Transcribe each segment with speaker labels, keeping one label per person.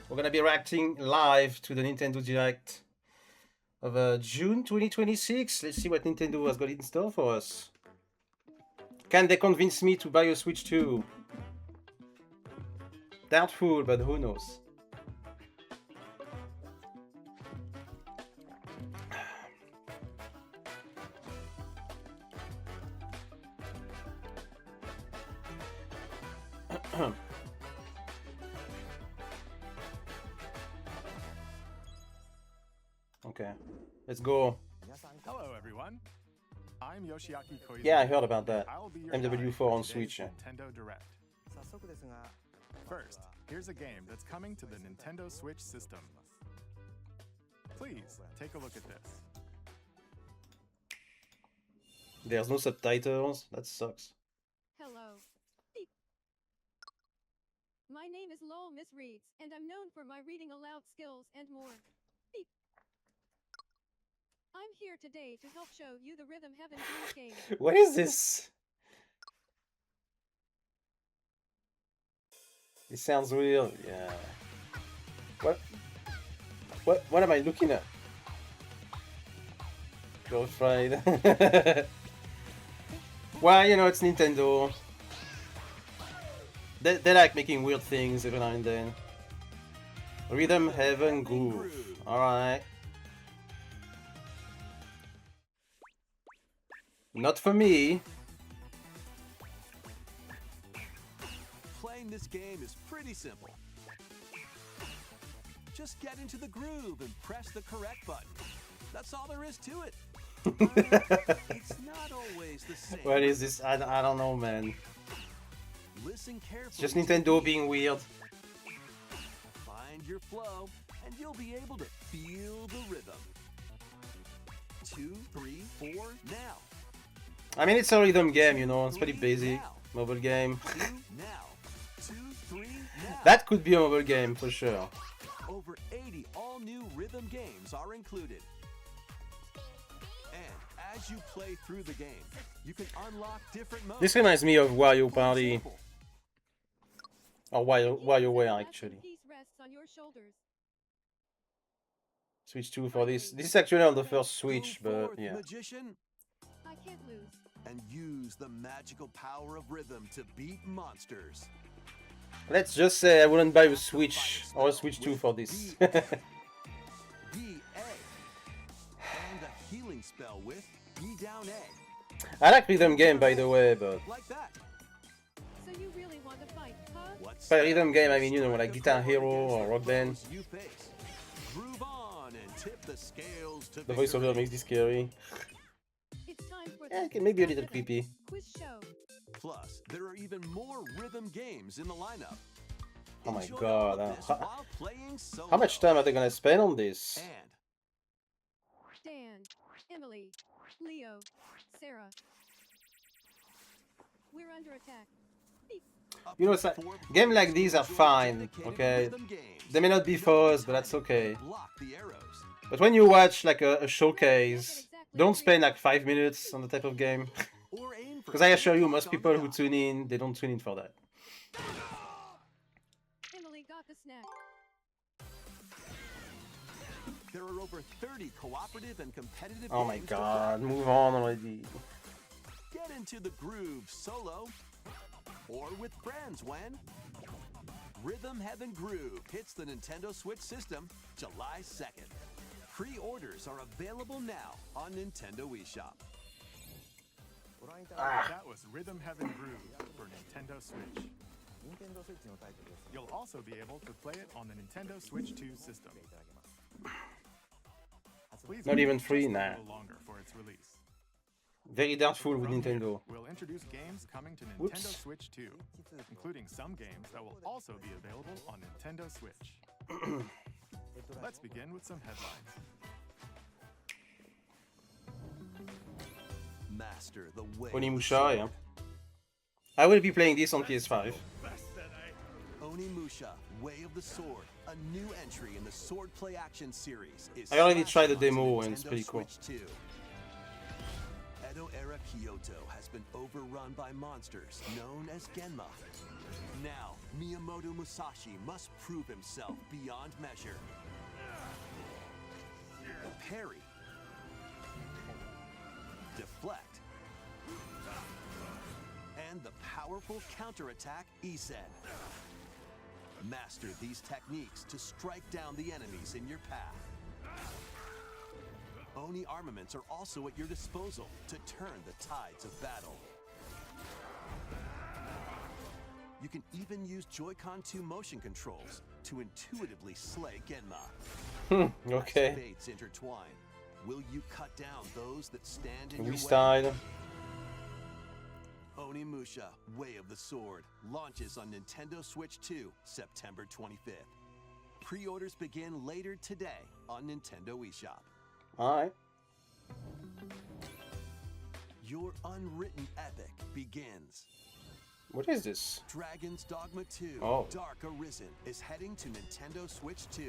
Speaker 1: We're gonna be reacting live to the Nintendo Direct of June 2026. Let's see what Nintendo has got in store for us. Can they convince me to buy a Switch 2? Doubtful, but who knows? Okay, let's go.
Speaker 2: Hello, everyone. I'm Yoshiaki Koizumi.
Speaker 1: Yeah, I heard about that.
Speaker 2: I'll be your
Speaker 1: MW4 on
Speaker 2: guide for
Speaker 1: Switch.
Speaker 2: today's Nintendo Direct. First, here's a game that's coming to the Nintendo Switch system. Please take a look at this.
Speaker 1: There's no subtitles. That sucks.
Speaker 3: Hello. My name is Lowell Miss Reeds, and I'm known for my reading aloud skills and more. I'm here today to help show you the Rhythm Heaven Groove game.
Speaker 1: What is this? It sounds real. Yeah. What am I looking at? Glorified. Well, you know, it's Nintendo. They like making weird things every now and then. Rhythm Heaven Groove. Alright. Not for me.
Speaker 4: Playing this game is pretty simple. Just get into the groove and press the correct button. That's all there is to it. It's not always the same.
Speaker 1: What is this? I don't know, man.
Speaker 4: Listen carefully.
Speaker 1: It's just Nintendo being weird.
Speaker 4: Find your flow, and you'll be able to feel the rhythm. 2, 3, 4, now.
Speaker 1: I mean, it's a rhythm game, you know. It's pretty basic. Mobile game.
Speaker 4: 2 now. 2, 3 now.
Speaker 1: That could be a mobile game for sure.
Speaker 4: Over 80 all-new rhythm games are included. And as you play through the game, you can unlock different modes.
Speaker 1: This reminds me of Wario Party.
Speaker 4: Example,
Speaker 1: Or WarioWare, actually.
Speaker 3: Piece rests on your shoulders.
Speaker 1: Switch 2 for this. This is actually on the first Switch,
Speaker 4: go
Speaker 1: but
Speaker 4: forth,
Speaker 1: yeah.
Speaker 4: magician,
Speaker 3: I can't lose.
Speaker 4: and use the magical power of rhythm to beat monsters.
Speaker 1: Let's just say I wouldn't buy a Switch or a Switch 2 for this.
Speaker 4: B-A. And a healing spell with B down A.
Speaker 1: I like rhythm game, by the way, but
Speaker 4: Like that.
Speaker 3: So you really want to fight, huh?
Speaker 4: What's
Speaker 1: by rhythm game, I mean, you know, like Guitar Hero or Rock Band.
Speaker 4: you face? Groove on and tip the scales to
Speaker 1: The voiceover
Speaker 4: victory.
Speaker 1: makes this scary.
Speaker 3: It's time for
Speaker 1: Yeah,
Speaker 3: the
Speaker 1: okay, maybe a little
Speaker 3: Rhythm
Speaker 1: creepy.
Speaker 3: Quiz show.
Speaker 4: Plus, there are even more rhythm games in the lineup.
Speaker 1: Oh my
Speaker 4: Enjoy all
Speaker 1: god.
Speaker 4: of this
Speaker 1: How,
Speaker 4: while playing solo.
Speaker 1: how much time are they gonna spend on this?
Speaker 4: And
Speaker 3: Dan, Emily, Leo, Sarah. We're under attack.
Speaker 4: up
Speaker 1: You know,
Speaker 4: to
Speaker 1: it's like,
Speaker 4: 4
Speaker 1: games like
Speaker 4: players
Speaker 1: these are
Speaker 4: enjoy
Speaker 1: fine,
Speaker 4: dedicated
Speaker 1: okay?
Speaker 4: rhythm games.
Speaker 1: They may not be for us, but that's okay.
Speaker 4: Block the arrows.
Speaker 1: But when you watch like a showcase, don't spend like 5 minutes on the type of game.
Speaker 4: Or aim for
Speaker 1: Because I assure you,
Speaker 4: straight
Speaker 1: most
Speaker 4: on
Speaker 1: people who
Speaker 4: top.
Speaker 1: tune in, they don't tune in for that.
Speaker 3: Emily got the snack.
Speaker 4: There are over 30 cooperative and competitive
Speaker 1: Oh my
Speaker 4: games to
Speaker 1: god,
Speaker 4: play.
Speaker 1: move on already.
Speaker 4: Get into the groove solo or with friends when Rhythm Heaven Groove hits the Nintendo Switch system July 2nd. Pre-orders are available now on Nintendo eShop.
Speaker 2: That was Rhythm Heaven Groove for Nintendo Switch. You'll also be able to play it on the Nintendo Switch 2 system. Please
Speaker 1: Not
Speaker 2: wait
Speaker 1: even
Speaker 2: just
Speaker 1: free?
Speaker 2: a
Speaker 1: Nah.
Speaker 2: little longer for its release.
Speaker 1: Very doubtful with
Speaker 2: From here,
Speaker 1: Nintendo.
Speaker 2: we'll introduce games coming to Nintendo
Speaker 1: Whoops.
Speaker 2: Switch 2, including some games that will also be available on Nintendo Switch. Let's begin with some headlines.
Speaker 4: Master the way.
Speaker 1: Onimusha, yeah. I will be playing this on PS5.
Speaker 4: Onimusha, Way of the Sword, a new entry in the Sword Play Action series, is
Speaker 1: I already
Speaker 4: slashed
Speaker 1: tried the
Speaker 4: onto
Speaker 1: demo and it's
Speaker 4: Nintendo
Speaker 1: pretty cool.
Speaker 4: Switch 2. Edo-era Kyoto has been overrun by monsters known as Genma. Now, Miyamoto Musashi must prove himself beyond measure. Parry. Deflect. And the powerful counterattack Isen. Master these techniques to strike down the enemies in your path. Oni armaments are also at your disposal to turn the tides of battle. You can even use Joy-Con 2 motion controls to intuitively slay Genma.
Speaker 1: Okay.
Speaker 4: As fates intertwine, will you cut down those that stand in your way?
Speaker 1: Restyle.
Speaker 4: Onimusha, Way of the Sword, launches on Nintendo Switch 2, September 25th. Pre-orders begin later today on Nintendo eShop.
Speaker 1: Alright.
Speaker 4: Your unwritten epic begins.
Speaker 1: What is this?
Speaker 4: Dragon's Dogma 2,
Speaker 1: Oh.
Speaker 4: Dark Arisen is heading to Nintendo Switch 2.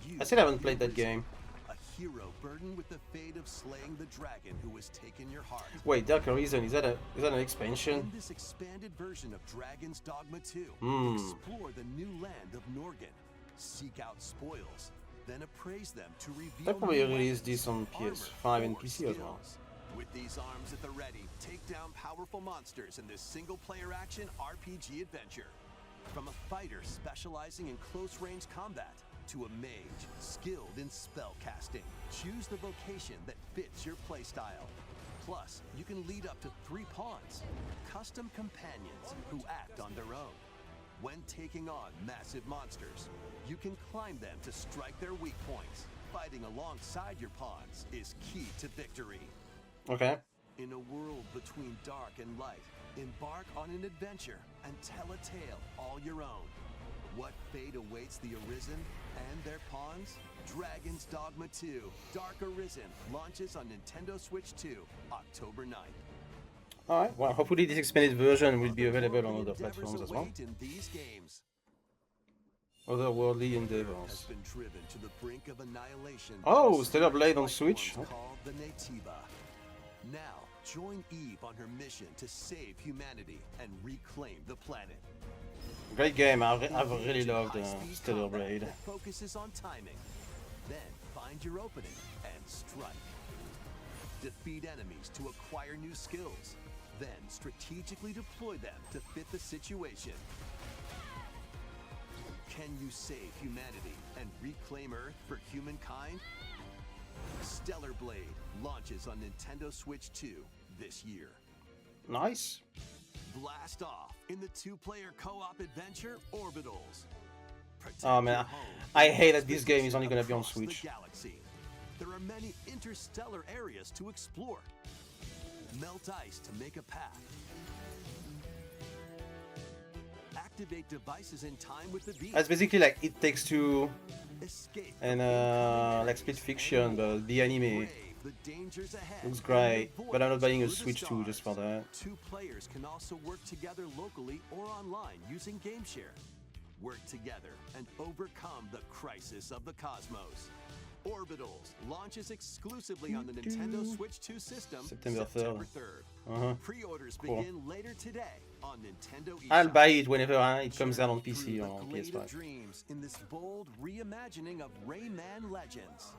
Speaker 4: You,
Speaker 1: I still haven't played that
Speaker 4: Arisen,
Speaker 1: game.
Speaker 4: a hero burdened with the fate of slaying the dragon who has taken your heart.
Speaker 1: Wait, Dark Arisen, is that an
Speaker 4: In
Speaker 1: expansion?
Speaker 4: this expanded version of Dragon's Dogma 2,
Speaker 1: Hmm.
Speaker 4: explore the new land of Norgan, seek out spoils, then appraise them to reveal
Speaker 1: They'll probably
Speaker 4: new
Speaker 1: release
Speaker 4: weapons,
Speaker 1: this on
Speaker 4: armor,
Speaker 1: PS5 and
Speaker 4: or
Speaker 1: PC as well.
Speaker 4: skills. With these arms at the ready, take down powerful monsters in this single-player action RPG adventure. From a fighter specializing in close-range combat to a mage skilled in spell casting, choose the vocation that fits your playstyle. Plus, you can lead up to 3 pawns, custom companions who act on their own. When taking on massive monsters, you can climb them to strike their weak points. Fighting alongside your pawns is key to victory.
Speaker 1: Okay.
Speaker 4: In a world between dark and light, embark on an adventure and tell a tale all your own. What fate awaits the Arisen and their pawns? Dragon's Dogma 2, Dark Arisen, launches on Nintendo Switch 2, October 9th.
Speaker 1: Alright, well, hopefully this expanded version will be available on other platforms as well.
Speaker 4: Await in these games.
Speaker 1: Otherworldly
Speaker 4: Has
Speaker 1: endeavors.
Speaker 4: been driven to the brink of annihilation.
Speaker 1: Oh,
Speaker 4: by
Speaker 1: Stellar Blade on
Speaker 4: light
Speaker 1: Switch.
Speaker 4: forms called the Natiba. Now, join Eve on her mission to save humanity and reclaim the planet.
Speaker 1: Great game, I've
Speaker 4: Engage
Speaker 1: really
Speaker 4: in
Speaker 1: loved
Speaker 4: high-speed
Speaker 1: Stellar
Speaker 4: combat
Speaker 1: Blade.
Speaker 4: that focuses on timing. Then find your opening and strike. Defeat enemies to acquire new skills. Then strategically deploy them to fit the situation. Can you save humanity and reclaim Earth for humankind? Stellar Blade launches on Nintendo Switch 2 this year.
Speaker 1: Nice.
Speaker 4: Blast off in the 2-player co-op adventure Orbitals. Protect
Speaker 1: Oh man,
Speaker 4: your home
Speaker 1: I
Speaker 4: from
Speaker 1: hate that this game is
Speaker 4: expedition
Speaker 1: only gonna be on
Speaker 4: across the
Speaker 1: Switch.
Speaker 4: galaxy. There are many interstellar areas to explore. Melt ice to make a path. Activate devices in time with the beat.
Speaker 1: That's basically like It Takes Two
Speaker 4: Escape
Speaker 1: and
Speaker 4: from incoming
Speaker 1: like Split
Speaker 4: enemies
Speaker 1: Fiction,
Speaker 4: and
Speaker 1: but the anime
Speaker 4: brave the dangers ahead
Speaker 1: looks
Speaker 4: and
Speaker 1: great.
Speaker 4: the
Speaker 1: But I'm not buying a
Speaker 4: voyage through the
Speaker 1: Switch 2 just for
Speaker 4: stars.
Speaker 1: that.
Speaker 4: 2 players can also work together locally or online using GameShare. Work together and overcome the crisis of the cosmos. Orbitals launches exclusively on the Nintendo Switch 2 system
Speaker 1: September
Speaker 4: 3rd.
Speaker 1: Uh-huh.
Speaker 4: Pre-orders
Speaker 1: Cool.
Speaker 4: begin later today on Nintendo eShop.
Speaker 1: I'll buy it whenever it comes out on
Speaker 4: Journey
Speaker 1: PC
Speaker 4: through
Speaker 1: or
Speaker 4: the
Speaker 1: on
Speaker 4: glade of
Speaker 1: PS5.
Speaker 4: dreams in this bold reimagining of Rayman Legends.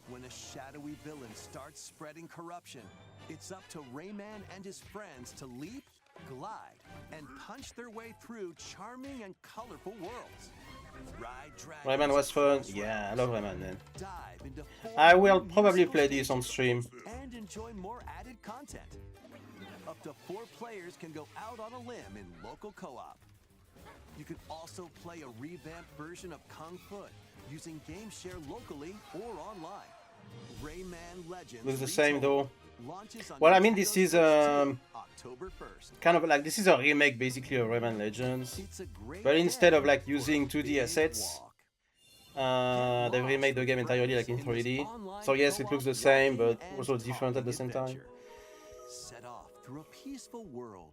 Speaker 4: When a shadowy villain starts spreading corruption, it's up to Rayman and his friends to leap, glide, and punch their way through charming and colorful worlds. Ride dragons
Speaker 1: Rayman was fun.
Speaker 4: across
Speaker 1: Yeah, I
Speaker 4: realms,
Speaker 1: love Rayman man.
Speaker 4: dive into 4
Speaker 1: I will
Speaker 4: new
Speaker 1: probably
Speaker 4: musical
Speaker 1: play this on
Speaker 4: stages,
Speaker 1: stream.
Speaker 4: and enjoy more added content. Up to 4 players can go out on a limb in local co-op. You can also play a revamped version of Kung Foot using GameShare locally or online. Rayman Legends
Speaker 1: Looks the same
Speaker 4: Retold
Speaker 1: though.
Speaker 4: launches on
Speaker 1: Well, I mean,
Speaker 4: Nintendo
Speaker 1: this is
Speaker 4: Switch 2, October 1st.
Speaker 1: kind of like this is a remake basically of Rayman Legends.
Speaker 4: It's a great
Speaker 1: But instead of
Speaker 4: day
Speaker 1: like
Speaker 4: for
Speaker 1: using
Speaker 4: a
Speaker 1: 2D
Speaker 4: big
Speaker 1: assets,
Speaker 4: walk.
Speaker 1: they remade the game entirely like in 3D. So yes, it looks the same, but also different at the same time.
Speaker 4: Set off through a peaceful world,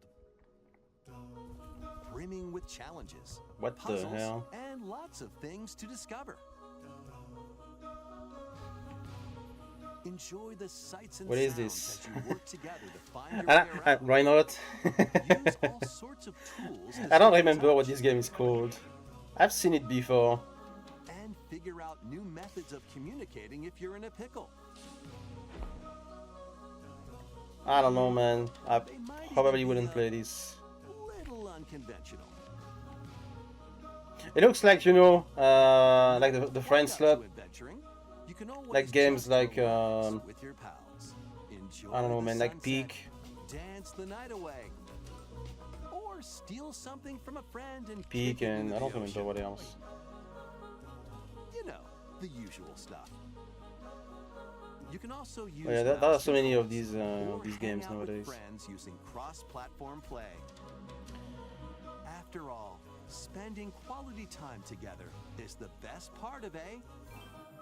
Speaker 4: brimming with challenges,
Speaker 1: What the
Speaker 4: puzzles,
Speaker 1: hell?
Speaker 4: and lots of things to discover. Enjoy the sights and
Speaker 1: What is
Speaker 4: sounds
Speaker 1: this?
Speaker 4: as you work together to find your way around.
Speaker 1: Why not?
Speaker 4: Use all sorts of tools to
Speaker 1: I don't
Speaker 4: stay in
Speaker 1: remember what
Speaker 4: touch
Speaker 1: this game is called. I've seen it before.
Speaker 4: and figure out new methods of communicating if you're in a pickle.
Speaker 1: I don't know, man. I
Speaker 4: They might
Speaker 1: probably
Speaker 4: even be
Speaker 1: wouldn't
Speaker 4: a
Speaker 1: play this.
Speaker 4: little unconventional.
Speaker 1: It looks like, you know, like the Friends
Speaker 4: Walk
Speaker 1: Club.
Speaker 4: out to adventuring. You can always
Speaker 1: Like games
Speaker 4: just
Speaker 1: like,
Speaker 4: relax with your pals. Enjoy
Speaker 1: I don't know,
Speaker 4: the
Speaker 1: man, like
Speaker 4: sunset,
Speaker 1: Peak.
Speaker 4: dance the night away, or steal something from a friend and
Speaker 1: Peak,
Speaker 4: kick it
Speaker 1: and
Speaker 4: into
Speaker 1: I don't
Speaker 4: the
Speaker 1: remember
Speaker 4: ocean.
Speaker 1: what else.
Speaker 4: You know, the usual stuff. You can also use
Speaker 1: Oh, yeah, there are
Speaker 4: mouse
Speaker 1: so many of
Speaker 4: controls
Speaker 1: these
Speaker 4: or
Speaker 1: games
Speaker 4: hang out with
Speaker 1: nowadays.
Speaker 4: friends using cross-platform play. After all, spending quality time together is the best part of a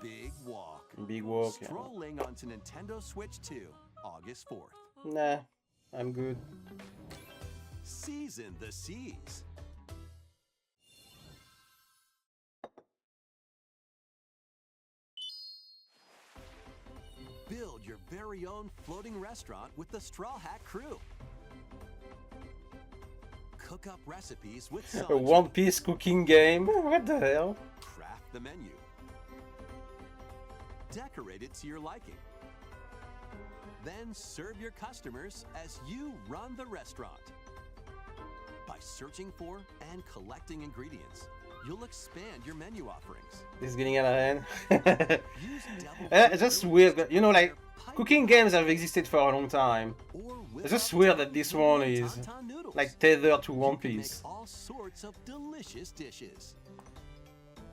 Speaker 4: big walk.
Speaker 1: Big Walk, yeah.
Speaker 4: Strolling onto Nintendo Switch 2, August 4th.
Speaker 1: Nah, I'm good.
Speaker 4: Season the seas. Build your very own floating restaurant with the Straw Hat crew. Cook up recipes with
Speaker 1: A
Speaker 4: Sanji.
Speaker 1: One Piece cooking game? What the hell?
Speaker 4: Craft the menu. Decorate it to your liking. Then serve your customers as you run the restaurant. By searching for and collecting ingredients, you'll expand your menu offerings.
Speaker 1: This is getting out of hand.
Speaker 4: Use devil
Speaker 1: It's just
Speaker 4: fruit
Speaker 1: weird,
Speaker 4: to
Speaker 1: you know, like,
Speaker 4: pipe
Speaker 1: cooking games have existed for a long time.
Speaker 4: or whip
Speaker 1: It's just
Speaker 4: up
Speaker 1: weird that this one
Speaker 4: tauntaun
Speaker 1: is,
Speaker 4: tauntaun noodles.
Speaker 1: like, tethered to
Speaker 4: You
Speaker 1: One
Speaker 4: can make
Speaker 1: Piece.
Speaker 4: all sorts of delicious dishes.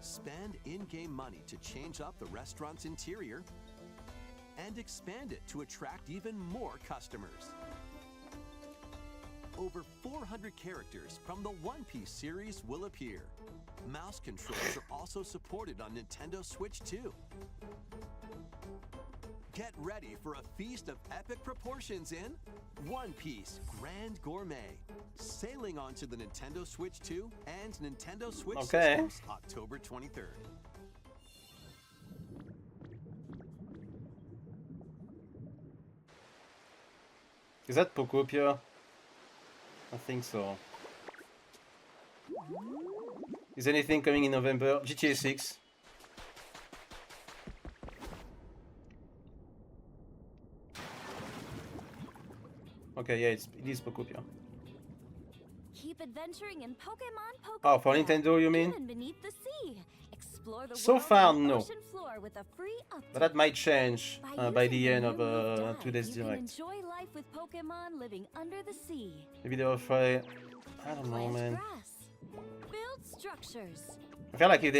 Speaker 4: Spend in-game money to change up the restaurant's interior and expand it to attract even more customers. Over 400 characters from the One Piece series will appear. Mouse controls are also supported on Nintendo Switch 2. Get ready for a feast of epic proportions in One Piece Grand Gourmet, sailing onto the Nintendo Switch 2 and Nintendo Switch
Speaker 1: Okay.
Speaker 4: systems October 23rd.
Speaker 1: Is that Pocopia? I think so. Is anything coming in November? GTA 6. Okay, yeah, it is Pocopia.
Speaker 5: Keep adventuring in Pokemon Poco.
Speaker 1: Oh, for Nintendo, you mean?
Speaker 5: Even beneath the sea. Explore the
Speaker 1: So
Speaker 5: world
Speaker 1: far,
Speaker 5: on the
Speaker 1: no.
Speaker 5: ocean floor with a free update.
Speaker 1: But that might change by
Speaker 5: using
Speaker 1: the end
Speaker 5: new
Speaker 1: of
Speaker 5: Move Dive,
Speaker 1: today's
Speaker 5: you
Speaker 1: direct.
Speaker 5: can enjoy life with Pokemon living under the sea.
Speaker 1: Maybe they're afraid. I don't know,
Speaker 5: Plant
Speaker 1: man.
Speaker 5: grass. Build structures.
Speaker 1: I feel like if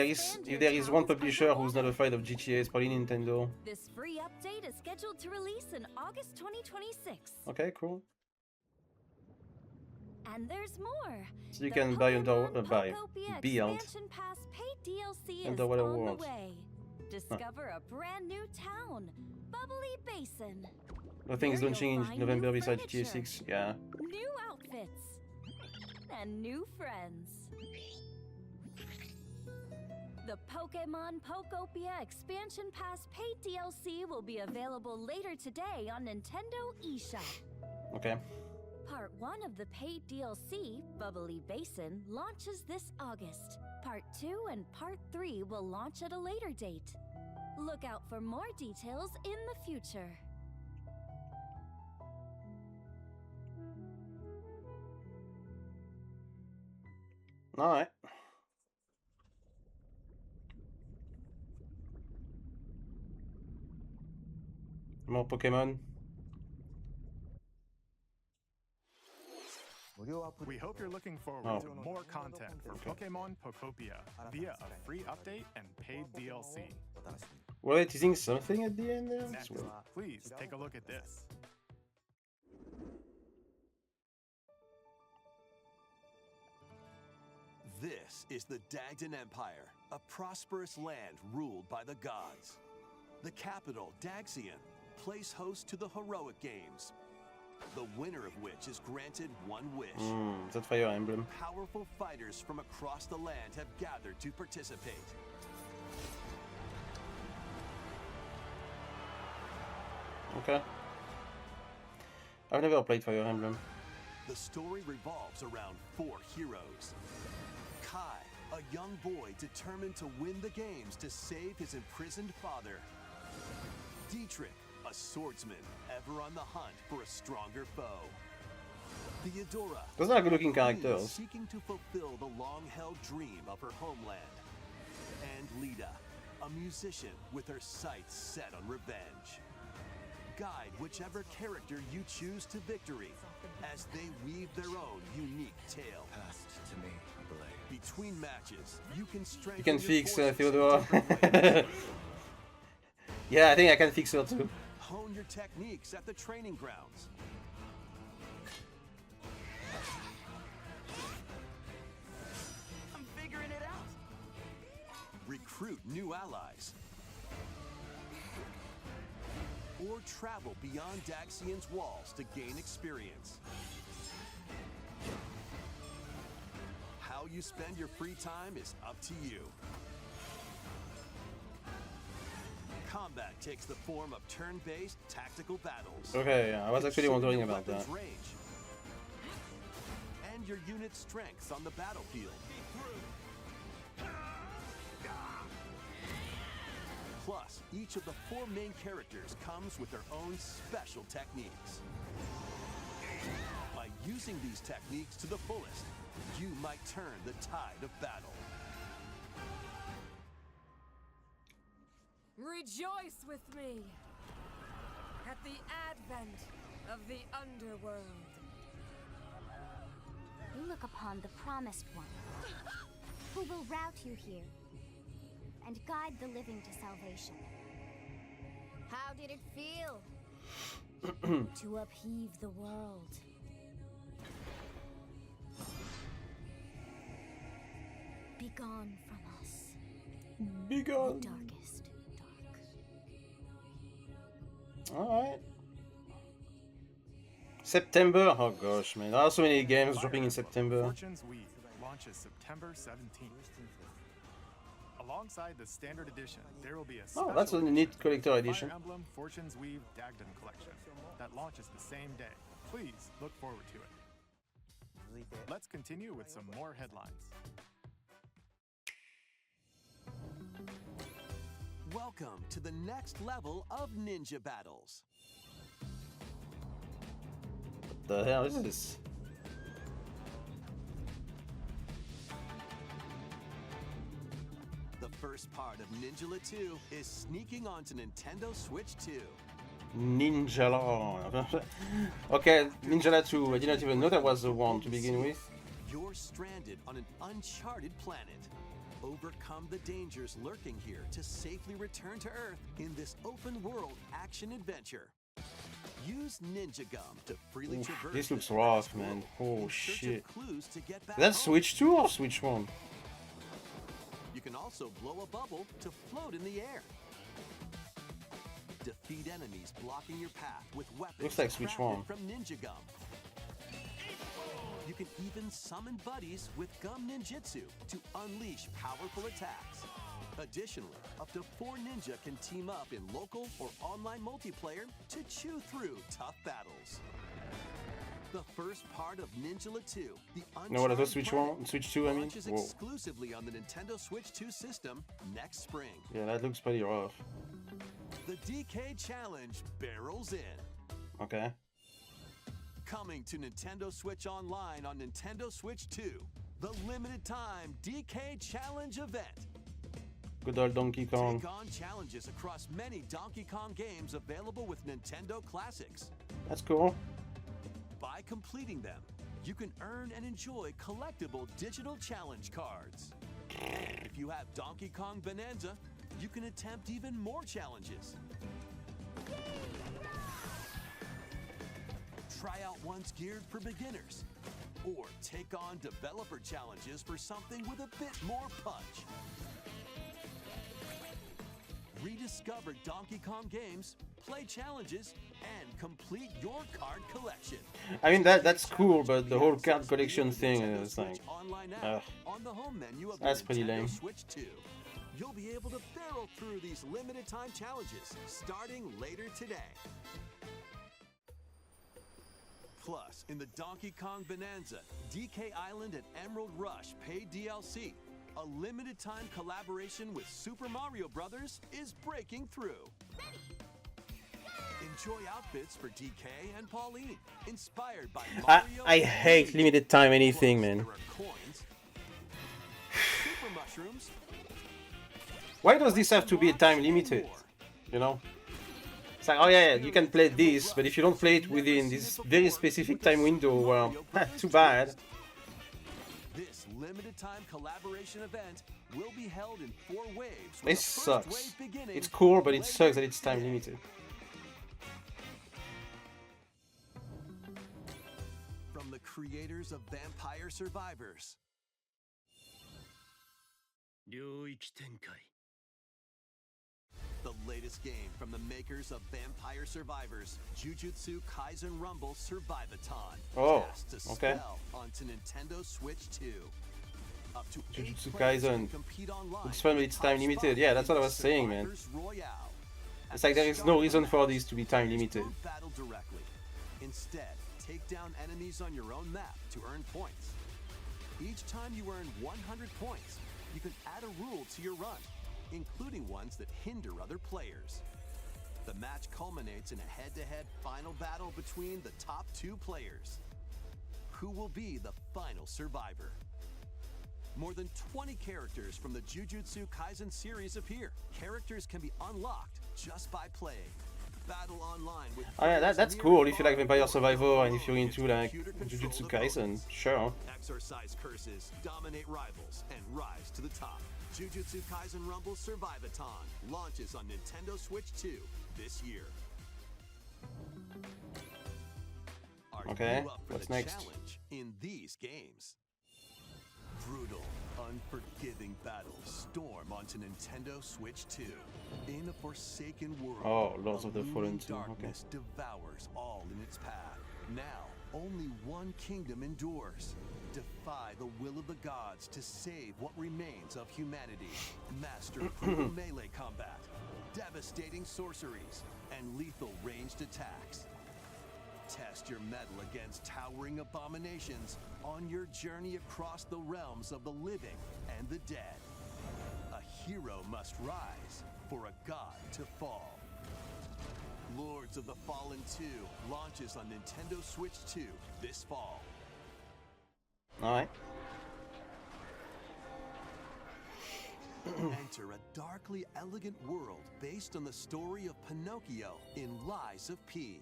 Speaker 1: there is one publisher who's not afraid of GTA, it's probably Nintendo.
Speaker 5: This free update is scheduled to release in August 2026.
Speaker 1: Okay, cool.
Speaker 5: And there's more.
Speaker 1: So you
Speaker 5: The
Speaker 1: can buy
Speaker 5: Pokemon
Speaker 1: buy
Speaker 5: Pokopia
Speaker 1: build.
Speaker 5: Expansion Pass paid DLC is
Speaker 1: Underwater
Speaker 5: on
Speaker 1: World.
Speaker 5: the way. Discover a brand new town, Bubbly Basin.
Speaker 1: Nothing is
Speaker 5: There
Speaker 1: launching
Speaker 5: you'll
Speaker 1: in
Speaker 5: find
Speaker 1: November
Speaker 5: new
Speaker 1: besides GTA
Speaker 5: furniture,
Speaker 1: 6. Yeah.
Speaker 5: new outfits, and new friends. The Pokemon Pokopia Expansion Pass paid DLC will be available later today on Nintendo eShop.
Speaker 1: Okay.
Speaker 5: Part 1 of the paid DLC, Bubbly Basin, launches this August. Part 2 and Part 3 will launch at a later date. Look out for more details in the future.
Speaker 1: All right. More Pokemon.
Speaker 2: We hope you're looking forward
Speaker 1: Oh.
Speaker 2: to more content for Pokemon Pokopia via a free update and paid DLC.
Speaker 1: Were they teasing something at the end there?
Speaker 2: Next, please take a look at this.
Speaker 4: This is the Dagdan Empire, a prosperous land ruled by the gods. The capital, Daxian, plays host to the heroic games, the winner of which is granted one wish.
Speaker 1: Is that Fire Emblem?
Speaker 4: Powerful fighters from across the land have gathered to participate.
Speaker 1: Okay. I've never played Fire Emblem.
Speaker 4: The story revolves around 4 heroes. Kai, a young boy determined to win the games to save his imprisoned father. Dietrich, a swordsman ever on the hunt for a stronger foe. Theodora,
Speaker 1: Those are good-looking
Speaker 4: a queen
Speaker 1: characters.
Speaker 4: seeking to fulfill the long-held dream of her homeland. And Lita, a musician with her sights set on revenge. Guide whichever character you choose to victory as they weave their own unique tale.
Speaker 6: Passed to me, blade.
Speaker 4: Between matches, you can strengthen
Speaker 1: You can
Speaker 4: your
Speaker 1: fix
Speaker 4: forces in
Speaker 1: Theodora.
Speaker 4: different ways.
Speaker 1: Yeah, I think I can fix her too.
Speaker 4: Hone your techniques at the training grounds.
Speaker 6: I'm figuring it out.
Speaker 4: Recruit new allies. Or travel beyond Daxian's walls to gain experience. How you spend your free time is up to you. Combat takes the form of turn-based tactical battles.
Speaker 1: Okay, I was actually
Speaker 4: Consider
Speaker 1: wondering
Speaker 4: your
Speaker 1: about that.
Speaker 4: weapon's range and your unit's strengths on the battlefield. Plus, each of the 4 main characters comes with their own special techniques. By using these techniques to the fullest, you might turn the tide of battle.
Speaker 7: Rejoice with me at the advent of the underworld.
Speaker 5: You look upon the Promised One, who will route you here and guide the living to salvation. How did it feel to upheave the world? Begone from us,
Speaker 1: Be
Speaker 5: the
Speaker 1: gone.
Speaker 5: darkest dark.
Speaker 1: Alright. September? Oh gosh, man. There are so many games
Speaker 2: Fire
Speaker 1: dropping in
Speaker 2: Emblem
Speaker 1: September.
Speaker 2: Fortune's Weave launches September 17th. Alongside the standard edition, there will be a
Speaker 1: Oh,
Speaker 2: special
Speaker 1: that's a
Speaker 2: edition,
Speaker 1: neat collector edition.
Speaker 2: Fire Emblem Fortune's Weave Dagden collection that launches the same day. Please look forward to it. Let's continue with some more headlines.
Speaker 4: Welcome to the next level of ninja battles.
Speaker 1: What the hell is this?
Speaker 4: The first part of Ninjala 2 is sneaking onto Nintendo Switch 2.
Speaker 1: Ninjala. Okay, Ninjala 2. I didn't even know that was the one to begin with.
Speaker 4: You're stranded on an uncharted planet. Overcome the dangers lurking here to safely return to Earth in this open-world action-adventure. Use Ninja Gum to freely
Speaker 1: Oof,
Speaker 4: traverse
Speaker 1: this looks
Speaker 4: the
Speaker 1: rough,
Speaker 4: world
Speaker 1: man. Oh
Speaker 4: in search
Speaker 1: shit.
Speaker 4: of clues to get back
Speaker 1: That's
Speaker 4: home.
Speaker 1: Switch 2 or Switch 1?
Speaker 4: You can also blow a bubble to float in the air. Defeat enemies blocking your path with weapons
Speaker 1: Looks like Switch
Speaker 4: crafted
Speaker 1: 1.
Speaker 4: from Ninja Gum. You can even summon buddies with Gum Ninjutsu to unleash powerful attacks. Additionally, up to 4 ninja can team up in local or online multiplayer to chew through tough battles. The first part of Ninjala 2, the
Speaker 1: No, what are those
Speaker 4: Uncharted
Speaker 1: Switch
Speaker 4: Planet,
Speaker 1: 1? Switch 2, I mean?
Speaker 4: launches
Speaker 1: Whoa.
Speaker 4: exclusively on the Nintendo Switch 2 system next spring.
Speaker 1: Yeah, that looks pretty rough.
Speaker 4: The DK Challenge barrels in.
Speaker 1: Okay.
Speaker 4: Coming to Nintendo Switch Online on Nintendo Switch 2, the limited time DK Challenge event.
Speaker 1: Good old Donkey Kong.
Speaker 4: Take on challenges across many Donkey Kong games available with Nintendo Classics.
Speaker 1: That's cool.
Speaker 4: By completing them, you can earn and enjoy collectible digital challenge cards. And if you have Donkey Kong Bonanza, you can attempt even more challenges. Try out ones geared for beginners, or take on developer challenges for something with a bit more punch. Rediscover Donkey Kong games, play challenges, and complete your card collection.
Speaker 1: I mean, that's cool, but the whole card collection thing is like...
Speaker 4: Online app
Speaker 1: Ugh.
Speaker 4: on the home menu of
Speaker 1: That's
Speaker 4: the
Speaker 1: pretty
Speaker 4: Nintendo
Speaker 1: lame.
Speaker 4: Switch 2. You'll be able to barrel through these limited time challenges starting later today. Plus, in the Donkey Kong Bonanza, DK Island and Emerald Rush paid DLC, a limited-time collaboration with Super Mario Bros. Is breaking through. Enjoy outfits for DK and Pauline, inspired by Mario.
Speaker 1: I hate
Speaker 4: and
Speaker 1: limited time anything,
Speaker 4: Plus,
Speaker 1: man.
Speaker 4: there are coins, super mushrooms.
Speaker 1: Why does this have to be time limited? You know? It's like, oh yeah, you can play this, but if you don't play it within this very specific time window, well, too bad.
Speaker 4: This limited time collaboration event will be held in 4 waves. with
Speaker 1: This
Speaker 4: the first
Speaker 1: sucks.
Speaker 4: wave beginning
Speaker 1: It's cool, but it
Speaker 4: later
Speaker 1: sucks that it's time
Speaker 4: today.
Speaker 1: limited.
Speaker 4: From the creators of Vampire Survivors, the latest game from the makers of Vampire Survivors, Jujutsu Kaisen Rumble Survivathon.
Speaker 1: Oh,
Speaker 4: Cast a
Speaker 1: okay.
Speaker 4: spell onto Nintendo Switch 2. Up to 8
Speaker 1: Jujutsu
Speaker 4: players
Speaker 1: Kaisen.
Speaker 4: can compete online
Speaker 1: Looks fun, but
Speaker 4: for
Speaker 1: it's
Speaker 4: top
Speaker 1: time limited.
Speaker 4: spot
Speaker 1: Yeah, that's what I
Speaker 4: in
Speaker 1: was saying, man.
Speaker 4: Survivors Royale.
Speaker 1: It's like there is no reason for this to be time limited.
Speaker 4: Don't battle directly. Instead, take down enemies on your own map to earn points. Each time you earn 100 points, you can add a rule to your run, including ones that hinder other players. The match culminates in a head-to-head final battle between the top 2 players. Who will be the final survivor? More than 20 characters from the Jujutsu Kaisen series appear. Characters can be unlocked just by playing. Battle online with
Speaker 1: Oh yeah, that's
Speaker 4: near
Speaker 1: cool if you
Speaker 4: far
Speaker 1: like Vampire Survivor and if you're
Speaker 4: against
Speaker 1: into like
Speaker 4: computer-controlled
Speaker 1: Jujutsu Kaisen,
Speaker 4: opponents.
Speaker 1: sure.
Speaker 4: Exorcise curses, dominate rivals, and rise to the top. Jujutsu Kaisen Rumble Survivathon launches on Nintendo Switch 2 this year. Are
Speaker 1: Okay,
Speaker 4: you up for
Speaker 1: what's
Speaker 4: the
Speaker 1: next?
Speaker 4: challenge in these games? Brutal, unforgiving battles storm onto Nintendo Switch 2. In a forsaken world,
Speaker 1: Oh, Lords of the
Speaker 4: looming
Speaker 1: Fallen 2, okay.
Speaker 4: darkness devours all in its path. Now, only one kingdom endures. Defy the will of the gods to save what remains of humanity. Master brutal melee combat, devastating sorceries, and lethal ranged attacks. Test your mettle against towering abominations on your journey across the realms of the living and the dead. A hero must rise for a god to fall. Lords of the Fallen 2 launches on Nintendo Switch 2 this fall.
Speaker 1: Alright.
Speaker 4: Enter a darkly elegant world based on the story of Pinocchio in Lies of P.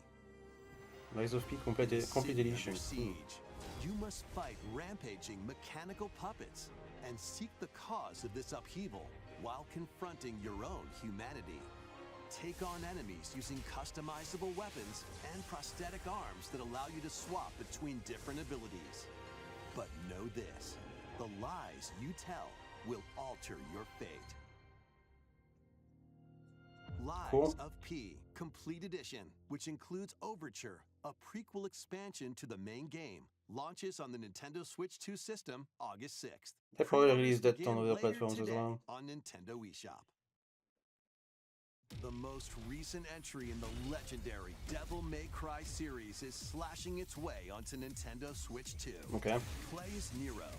Speaker 1: Lies of P complete
Speaker 4: City under
Speaker 1: edition.
Speaker 4: siege. You must fight rampaging mechanical puppets and seek the cause of this upheaval while confronting your own humanity. Take on enemies using customizable weapons and prosthetic arms that allow you to swap between different abilities. But know this, the lies you tell will alter your fate. Lies
Speaker 1: Cool.
Speaker 4: of P Complete Edition, which includes Overture, a prequel expansion to the main game, launches on the Nintendo Switch 2 system August 6th.
Speaker 1: They probably
Speaker 4: Pre-orders
Speaker 1: released that
Speaker 4: begin
Speaker 1: on other
Speaker 4: later
Speaker 1: platforms as
Speaker 4: today
Speaker 1: well.
Speaker 4: on Nintendo eShop. The most recent entry in the legendary Devil May Cry series is slashing its way onto Nintendo Switch 2.
Speaker 1: Okay.
Speaker 4: Play as Nero,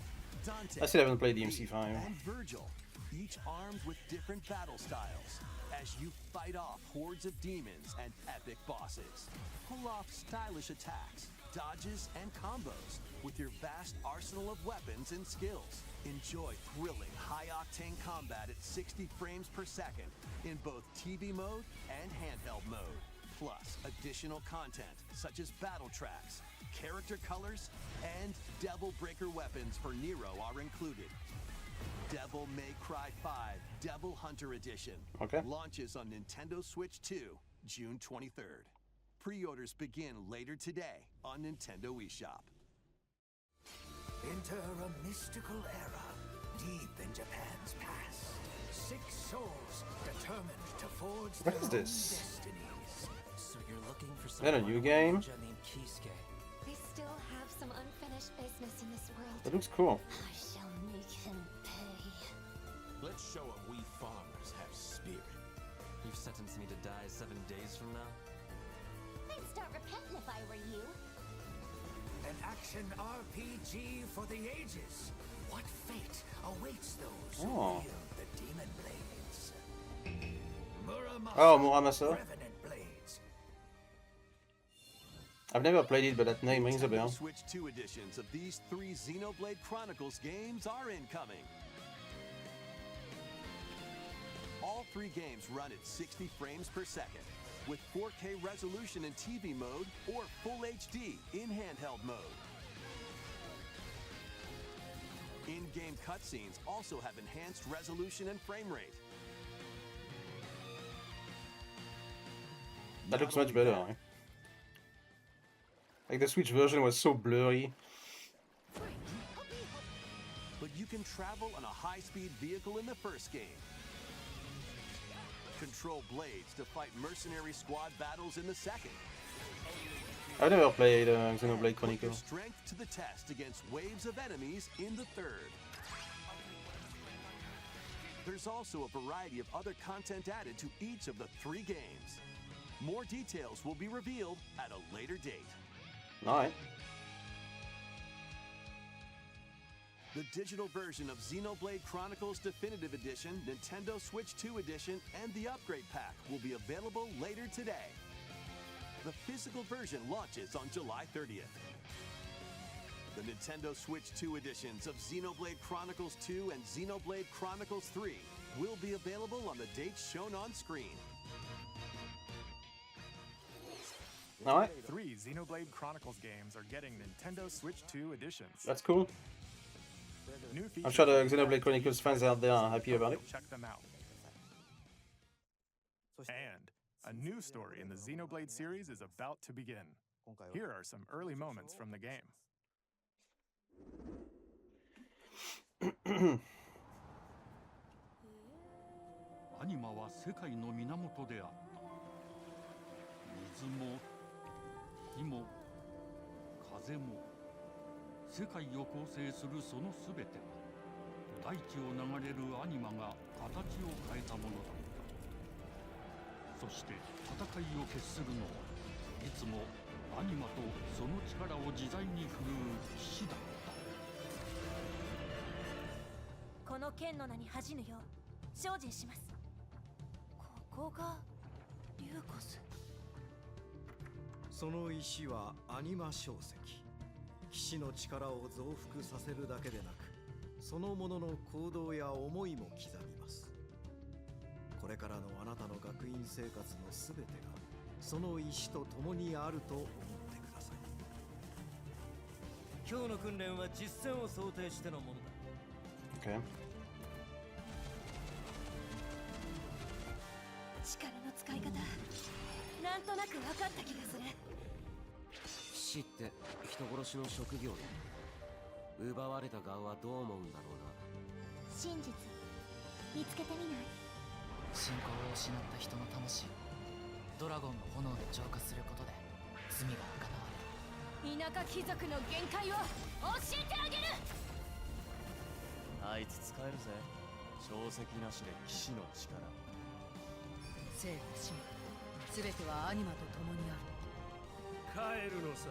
Speaker 4: Dante,
Speaker 1: I still haven't played
Speaker 4: Eve,
Speaker 1: DMC5.
Speaker 4: and Virgil, each armed with different battle styles, as you fight off hordes of demons and epic bosses. Pull off stylish attacks, dodges, and combos with your vast arsenal of weapons and skills. Enjoy thrilling, high-octane combat at 60 frames per second in both TV mode and handheld mode. Plus, additional content such as battle tracks, character colors, and Devil Breaker weapons for Nero are included. Devil May Cry 5 Devil Hunter Edition
Speaker 1: Okay.
Speaker 4: launches on Nintendo Switch 2, June 23rd. Pre-orders begin later today on Nintendo eShop.
Speaker 8: Enter a mystical era deep in Japan's past. 6 souls determined to forge
Speaker 1: What
Speaker 8: their
Speaker 1: is
Speaker 8: own
Speaker 1: this?
Speaker 8: destinies.
Speaker 6: So you're looking for
Speaker 1: Is that a
Speaker 6: someone
Speaker 1: new
Speaker 6: on
Speaker 1: game?
Speaker 6: ninja named Kisuke.
Speaker 9: I still have some unfinished business in this world.
Speaker 1: That looks cool.
Speaker 9: I shall make him pay.
Speaker 10: Let's show him we farmers have spirit.
Speaker 6: You've sentenced me to die 7 days from now?
Speaker 9: I'd start repenting if I were you.
Speaker 8: An action RPG for the ages. What fate awaits those who
Speaker 1: Oh.
Speaker 8: wield the demon blades? Muramasa.
Speaker 1: Oh, Muramasa.
Speaker 8: Revenant blades.
Speaker 1: I've never played it, but that name rings a
Speaker 4: Nintendo
Speaker 1: bell.
Speaker 4: Switch 2 editions of these 3 Xenoblade Chronicles games are incoming. All 3 games run at 60 frames per second, with 4K resolution in TV mode or Full HD in handheld mode. In-game cutscenes also have enhanced resolution and frame rate.
Speaker 1: That looks much better, right? Like the Switch version was so blurry.
Speaker 4: But you can travel on a high-speed vehicle in the first game. Control blades to fight mercenary squad battles in the second.
Speaker 1: I've never played Xenoblade
Speaker 4: Put your
Speaker 1: Chronicles.
Speaker 4: strength to the test against waves of enemies in the third. There's also a variety of other content added to each of the 3 games. More details will be revealed at a later date.
Speaker 1: Alright.
Speaker 4: The digital version of Xenoblade Chronicles Definitive Edition, Nintendo Switch 2 Edition, and the Upgrade Pack will be available later today. The physical version launches on July 30th. The Nintendo Switch 2 editions of Xenoblade Chronicles 2 and Xenoblade Chronicles 3 will be available on the dates shown on screen.
Speaker 1: Alright,
Speaker 2: 3 Xenoblade Chronicles games are getting Nintendo Switch 2 editions.
Speaker 1: that's cool.
Speaker 2: New
Speaker 1: I'm
Speaker 2: features
Speaker 1: sure the
Speaker 2: and
Speaker 1: Xenoblade Chronicles fans out there are happy about it.
Speaker 2: Check them out. And a new story in the Xenoblade series is about to begin. Here are some early moments from the game.
Speaker 11: アニマは世界の源であった。水も火も風も世界を構成するそのすべては大地を流れるアニマが形を変えたものだった。そして戦いを決するのはいつもアニマとその力を自在に振るう騎士だった。
Speaker 5: この剣の名に恥じぬよう精進します。ここがリューコス。
Speaker 12: その石はアニマ晶石。騎士の力を増幅させるだけでなく、そのものの行動や思いも刻みます。これからのあなたの学院生活のすべてがその石と共にあると思ってください。
Speaker 13: 今日の訓練は実戦を想定してのものだ。
Speaker 1: Okay.
Speaker 5: 力の使い方、なんとなく分かった気がする。
Speaker 6: 騎士って人殺しの職業で奪われた側はどう思うんだろうな。
Speaker 9: 真実見つけてみない？
Speaker 14: 信仰を失った人の魂をドラゴンの炎で浄化することで罪が贖われる。
Speaker 7: 田舎貴族の限界を教えてあげる。
Speaker 15: あいつ使えるぜ。証石なしで騎士の力。
Speaker 7: 生と死すべてはアニマと共にある。
Speaker 13: 帰るのさ、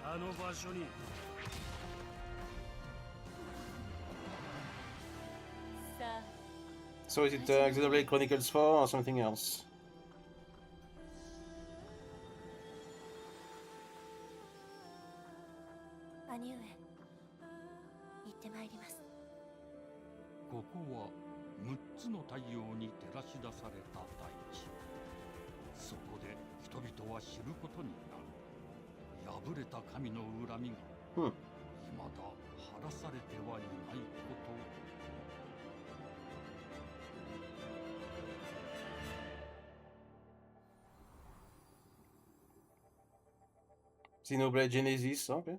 Speaker 13: あの場所に。
Speaker 5: さあ。
Speaker 1: So is it Xenoblade Chronicles 4 or something else?
Speaker 5: 兄上、行ってまいります。
Speaker 11: ここは6つの太陽に照らし出された大地。そこで人々は知ることになる。破れた神の恨みが未だ晴らされてはいないこと。
Speaker 1: Xenoblade Genesis, okay.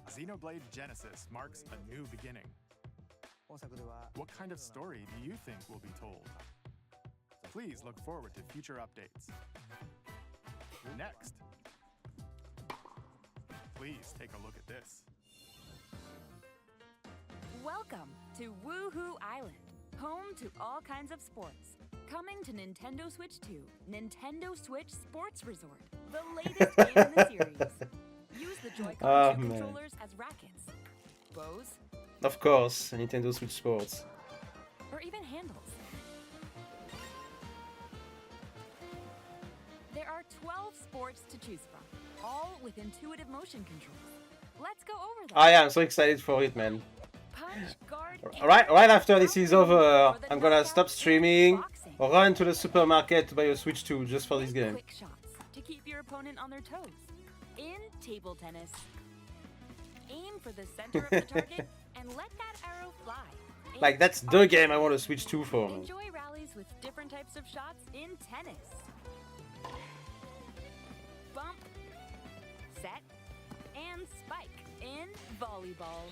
Speaker 2: Xenoblade Genesis marks a new beginning. What kind of story do you think will be told? Please look forward to future updates. Next, please take a look at this.
Speaker 16: Welcome to Woohoo Island, home to all kinds of sports. Coming to Nintendo Switch 2, Nintendo Switch Sports Resort, the latest game in the series. Use the Joy-Con 2 controllers as rackets, bows,
Speaker 1: of course, Nintendo Switch Sports,
Speaker 16: or even handles. There are 12 sports to choose from, all with intuitive motion controls. Let's go over them.
Speaker 1: I am so excited for it, man.
Speaker 16: Punch, guard,
Speaker 1: Right after this is over, I'm gonna stop streaming, run to the supermarket to buy a Switch 2 just for this game.
Speaker 16: Quick shots to keep your opponent on their toes. In table tennis, aim for the center of the target and let that arrow fly.
Speaker 1: Like, that's the game I want to Switch 2 for, man.
Speaker 16: Enjoy rallies with different types of shots in tennis. Bump, set, and spike in volleyball.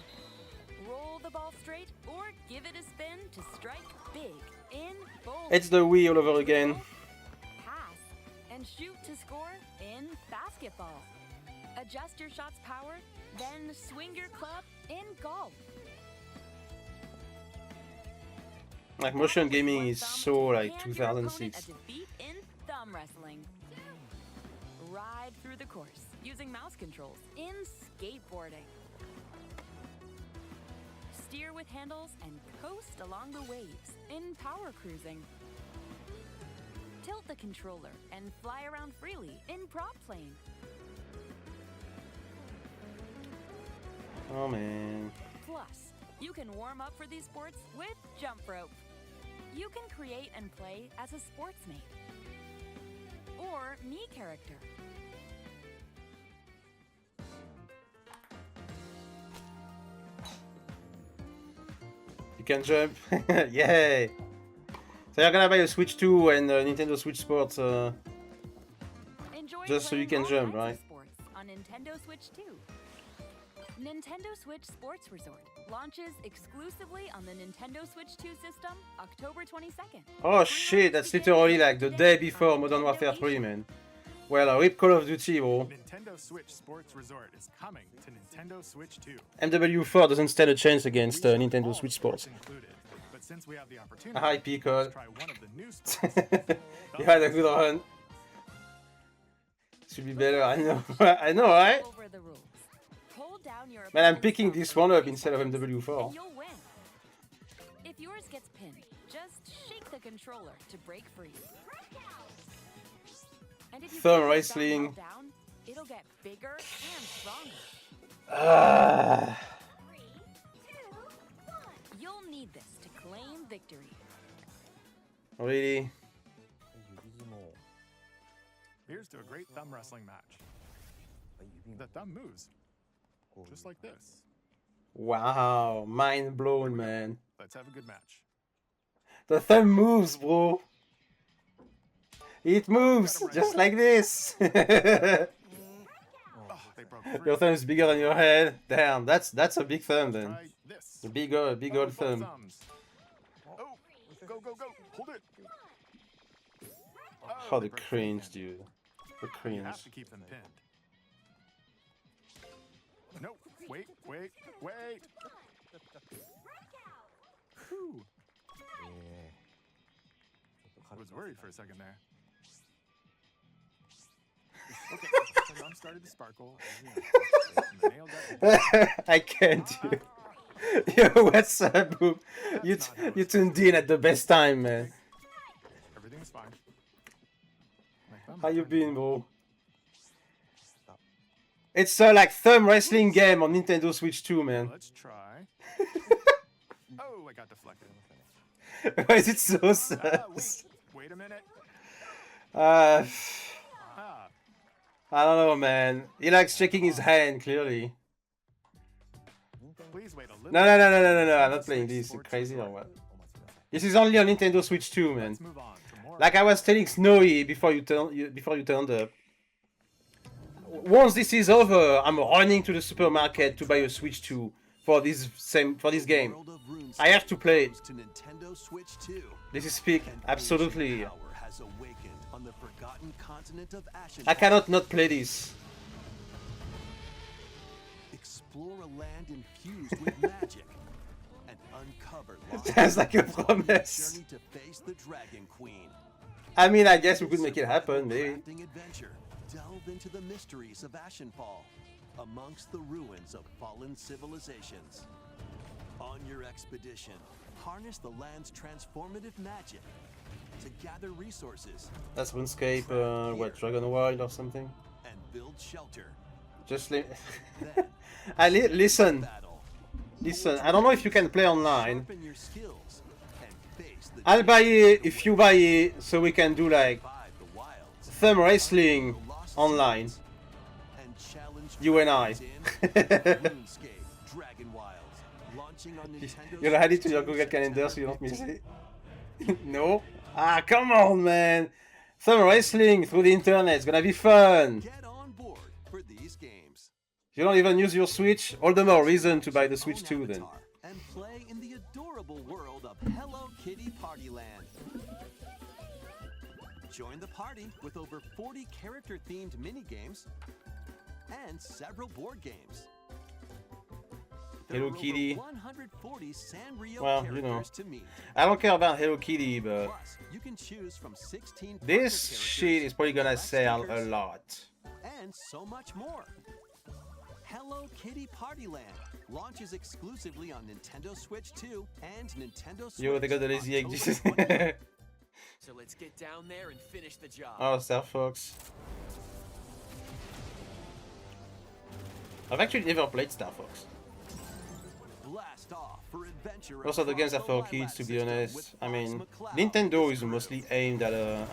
Speaker 16: Roll the ball straight or give it a spin to strike big in bowling.
Speaker 1: It's the Wii all over again.
Speaker 16: Pass and shoot to score in basketball. Adjust your shot's power, then swing your club in golf.
Speaker 1: Like, motion gaming is so, like, 2006.
Speaker 16: A defeat in thumb wrestling. Ride through the course using mouse controls in skateboarding. Steer with handles and coast along the waves in power cruising. Tilt the controller and fly around freely in prop plane.
Speaker 1: Oh, man.
Speaker 16: Plus, you can warm up for these sports with jump rope. You can create and play as a sportsmate or me character.
Speaker 1: You can jump. Yay! So you're gonna buy a Switch 2 and Nintendo Switch Sports just so you can jump, right?
Speaker 16: Sports on Nintendo Switch 2. Nintendo Switch Sports Resort launches exclusively on the Nintendo Switch 2 system October 22nd.
Speaker 1: Oh shit, that's literally like the day before Modern Warfare 3, man. Well, rip Call of Duty, bro.
Speaker 2: Nintendo Switch Sports Resort is coming to Nintendo Switch 2.
Speaker 1: MW4 doesn't stand a chance against Nintendo Switch Sports.
Speaker 2: But since we have the opportunity,
Speaker 1: Hi, Pico.
Speaker 2: let's try one of the new sports.
Speaker 1: You had a good run. Should be better, I know. I know, right? Man, I'm picking this one up instead of MW4.
Speaker 16: You'll win. If yours gets pinned, just shake the controller to break free. And if you
Speaker 1: Thumb
Speaker 16: put
Speaker 1: wrestling.
Speaker 16: the down, it'll get bigger and stronger. You'll need this to claim victory.
Speaker 1: Really?
Speaker 2: Here's to a great thumb wrestling match. The thumb moves, just like this.
Speaker 1: Wow, mind blown, man.
Speaker 2: Let's have a good match.
Speaker 1: The thumb moves, bro. It moves, just like this. Your thumb is bigger than your head. Damn, that's a big thumb then. A big old thumb.
Speaker 2: Oh, go, go, go! Hold it.
Speaker 1: Oh, the cringe, dude. The cringe.
Speaker 2: You have to keep them pinned. No, wait. Whew. I was worried for a second there. Okay, so I'm started to sparkle.
Speaker 1: I can't, dude. Yo, what's up, boo? You tuned in at the best time, man.
Speaker 2: Everything's fine.
Speaker 1: How you been, bro? It's a like thumb wrestling game on Nintendo Switch 2, man.
Speaker 2: Let's try. Oh, I got deflected.
Speaker 1: Why is it so sus?
Speaker 2: Wait a minute.
Speaker 1: I don't know, man. He likes shaking his hand, clearly.
Speaker 2: Please wait a little.
Speaker 1: No, I'm not playing this. You crazy or what? This is only on Nintendo Switch 2, man. Like I was telling Snowy before you turned up. Once this is over, I'm running to the supermarket to buy a Switch 2 for this game. I have to play it. This is peak, absolutely. I cannot not play this.
Speaker 4: Explore a land infused with magic and Uncover
Speaker 1: Sounds like a promise.
Speaker 4: journey to face the Dragon Queen.
Speaker 1: I mean, I guess we could make it happen, maybe.
Speaker 4: Crafting adventure. Delve into the mysteries of Ashenfall, amongst the ruins of fallen civilizations. On your expedition, harness the land's transformative magic to gather resources.
Speaker 1: That's RuneScape, what, Dragon Wild or something?
Speaker 4: And build shelter.
Speaker 1: Just listen. Listen, I don't know if you can play online. I'll buy it if you buy it, so we can do like thumb wrestling online. You and I. You'll add it to your Google Calendar so you don't miss it. No? Ah, come on, man. Thumb wrestling through the internet. It's gonna be fun.
Speaker 4: Get on board for these games.
Speaker 1: If you don't even use your Switch, all the more reason to buy the Switch 2 then.
Speaker 4: And play in the adorable world of Hello Kitty Partyland. Join the party with over 40 character-themed mini-games and several board games.
Speaker 1: Hello Kitty.
Speaker 4: 140 Sanrio
Speaker 1: Well, you know,
Speaker 4: characters to meet.
Speaker 1: I don't care about Hello Kitty, but
Speaker 4: Plus, you can choose from 16
Speaker 1: this shit is probably gonna sell a lot.
Speaker 4: and so much more. Hello Kitty Partyland launches exclusively on Nintendo Switch 2 and Nintendo Switch.
Speaker 1: Yo, they got the lazy egg.
Speaker 10: So let's get down there and finish the job.
Speaker 1: Oh, Star Fox. I've actually never played Star Fox.
Speaker 4: Blast off for adventure.
Speaker 1: Most of the games are for kids, to be honest. I mean, Nintendo is mostly aimed at a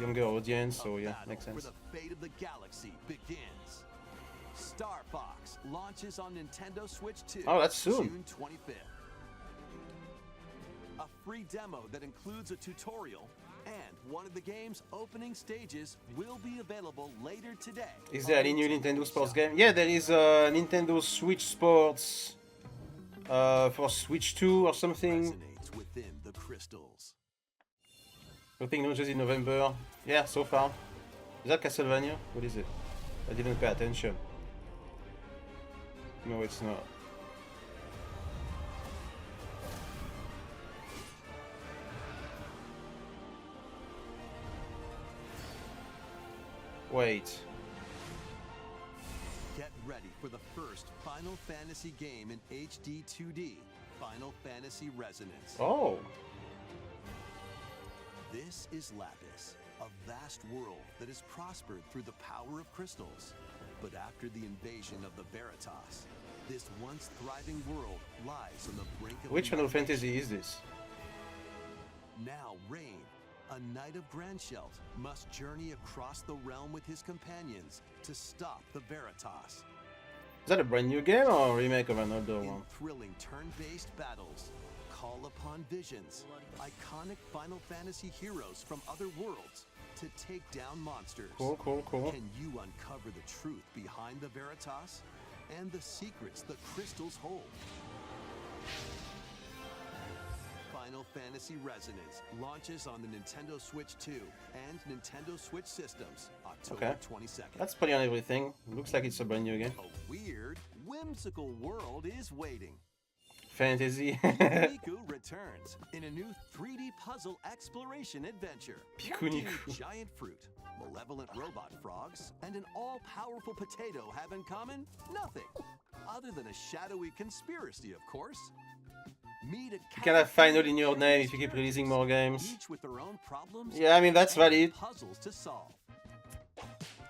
Speaker 1: younger audience, so yeah, makes sense.
Speaker 4: Where the fate of the galaxy begins. Star Fox launches on Nintendo Switch 2.
Speaker 1: Oh, that's soon.
Speaker 4: June 25th. A free demo that includes a tutorial and one of the game's opening stages will be available later today.
Speaker 1: Is there any new Nintendo Sports game? Yeah, there is a Nintendo Switch Sports for Switch 2 or something.
Speaker 4: Resonates within the crystals.
Speaker 1: Nothing launches in November. Yeah, so far. Is that Castlevania? What is it? I didn't pay attention. No, it's not. Wait.
Speaker 4: Get ready for the first Final Fantasy game in HD 2D, Final Fantasy Resonance.
Speaker 1: Oh.
Speaker 4: This is Lapis, a vast world that has prospered through the power of crystals. But after the invasion of the Veritas, this once thriving world lies on the brink of
Speaker 1: Which Final Fantasy is this?
Speaker 4: Now Rain, a knight of Grandshelt, must journey across the realm with his companions to stop the Veritas.
Speaker 1: Is that a brand new game or a remake of an older
Speaker 4: In
Speaker 1: one?
Speaker 4: thrilling turn-based battles, call upon visions, iconic Final Fantasy heroes from other worlds to take down monsters.
Speaker 1: Cool, cool, cool.
Speaker 4: Can you uncover the truth behind the Veritas and the secrets the crystals hold? Final Fantasy Resonance launches on the Nintendo Switch 2 and Nintendo Switch systems October
Speaker 1: Okay.
Speaker 4: 22nd.
Speaker 1: That's pretty on everything. Looks like it's a brand new game.
Speaker 4: A weird, whimsical world is waiting.
Speaker 1: Fantasy.
Speaker 4: Piku returns in a new 3D puzzle exploration adventure. What do
Speaker 1: Piku.
Speaker 4: giant fruit, malevolent robot frogs, and an all-powerful potato have in common? Nothing. Other than a shadowy conspiracy, of course. Meet a
Speaker 1: You can have final in your name if you keep releasing more games.
Speaker 4: each with their own problems.
Speaker 1: Yeah, I mean, that's
Speaker 4: and
Speaker 1: valid.
Speaker 4: Puzzles to solve.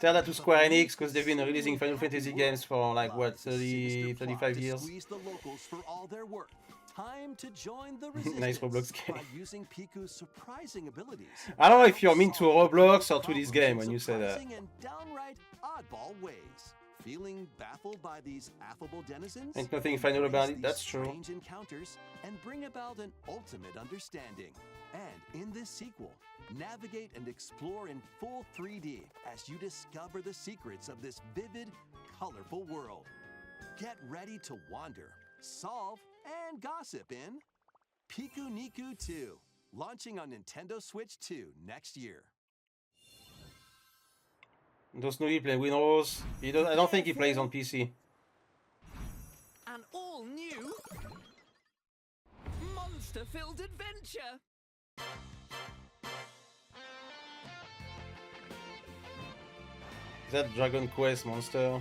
Speaker 1: Tell that to Square Enix, because they've been releasing Final Fantasy games for like, what, 30, 35
Speaker 4: To
Speaker 1: years?
Speaker 4: squeeze the locals for all their work. Time to join the
Speaker 1: Nice
Speaker 4: resistance
Speaker 1: Roblox game.
Speaker 4: by using Piku's surprising abilities.
Speaker 1: I don't know if you're mean to Roblox or to this game when you say that.
Speaker 4: Surprising and downright oddball ways. Feeling baffled by these affable denizens?
Speaker 1: Ain't nothing final about
Speaker 4: Face
Speaker 1: it, that's
Speaker 4: these
Speaker 1: true.
Speaker 4: Strange encounters and bring about an ultimate understanding. And in this sequel, navigate and explore in full 3D as you discover the secrets of this vivid, colorful world. Get ready to wander, solve, and gossip in Piku Niku 2, launching on Nintendo Switch 2 next year.
Speaker 1: Does Nui play Windows? I don't think he plays on PC.
Speaker 10: An all new
Speaker 17: monster-filled adventure.
Speaker 1: Is that Dragon Quest monster?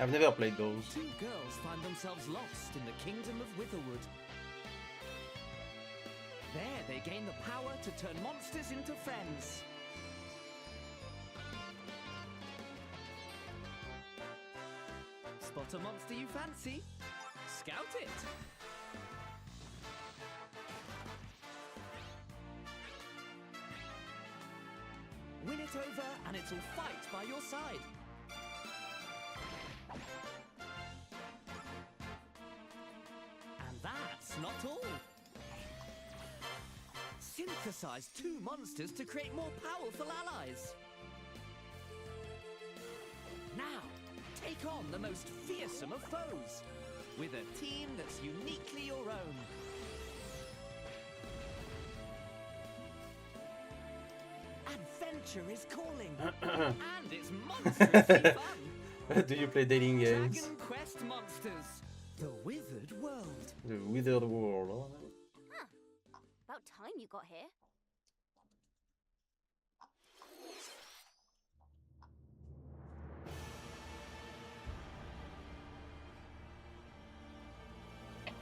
Speaker 1: I've never played those.
Speaker 17: Two girls find themselves lost in the kingdom of Witherwood. There they gain the power to turn monsters into friends. Spot a monster you fancy? Scout it! Win it over and it'll fight by your side. And that's not all. Synthesize two monsters to create more powerful allies. Now, take on the most fearsome of foes with a team that's uniquely your own. Adventure is calling, and it's monstrously fun.
Speaker 1: Do you play dating games?
Speaker 17: Dragon Quest Monsters, the Withered World.
Speaker 1: The Withered World.
Speaker 5: Huh. About time you got here.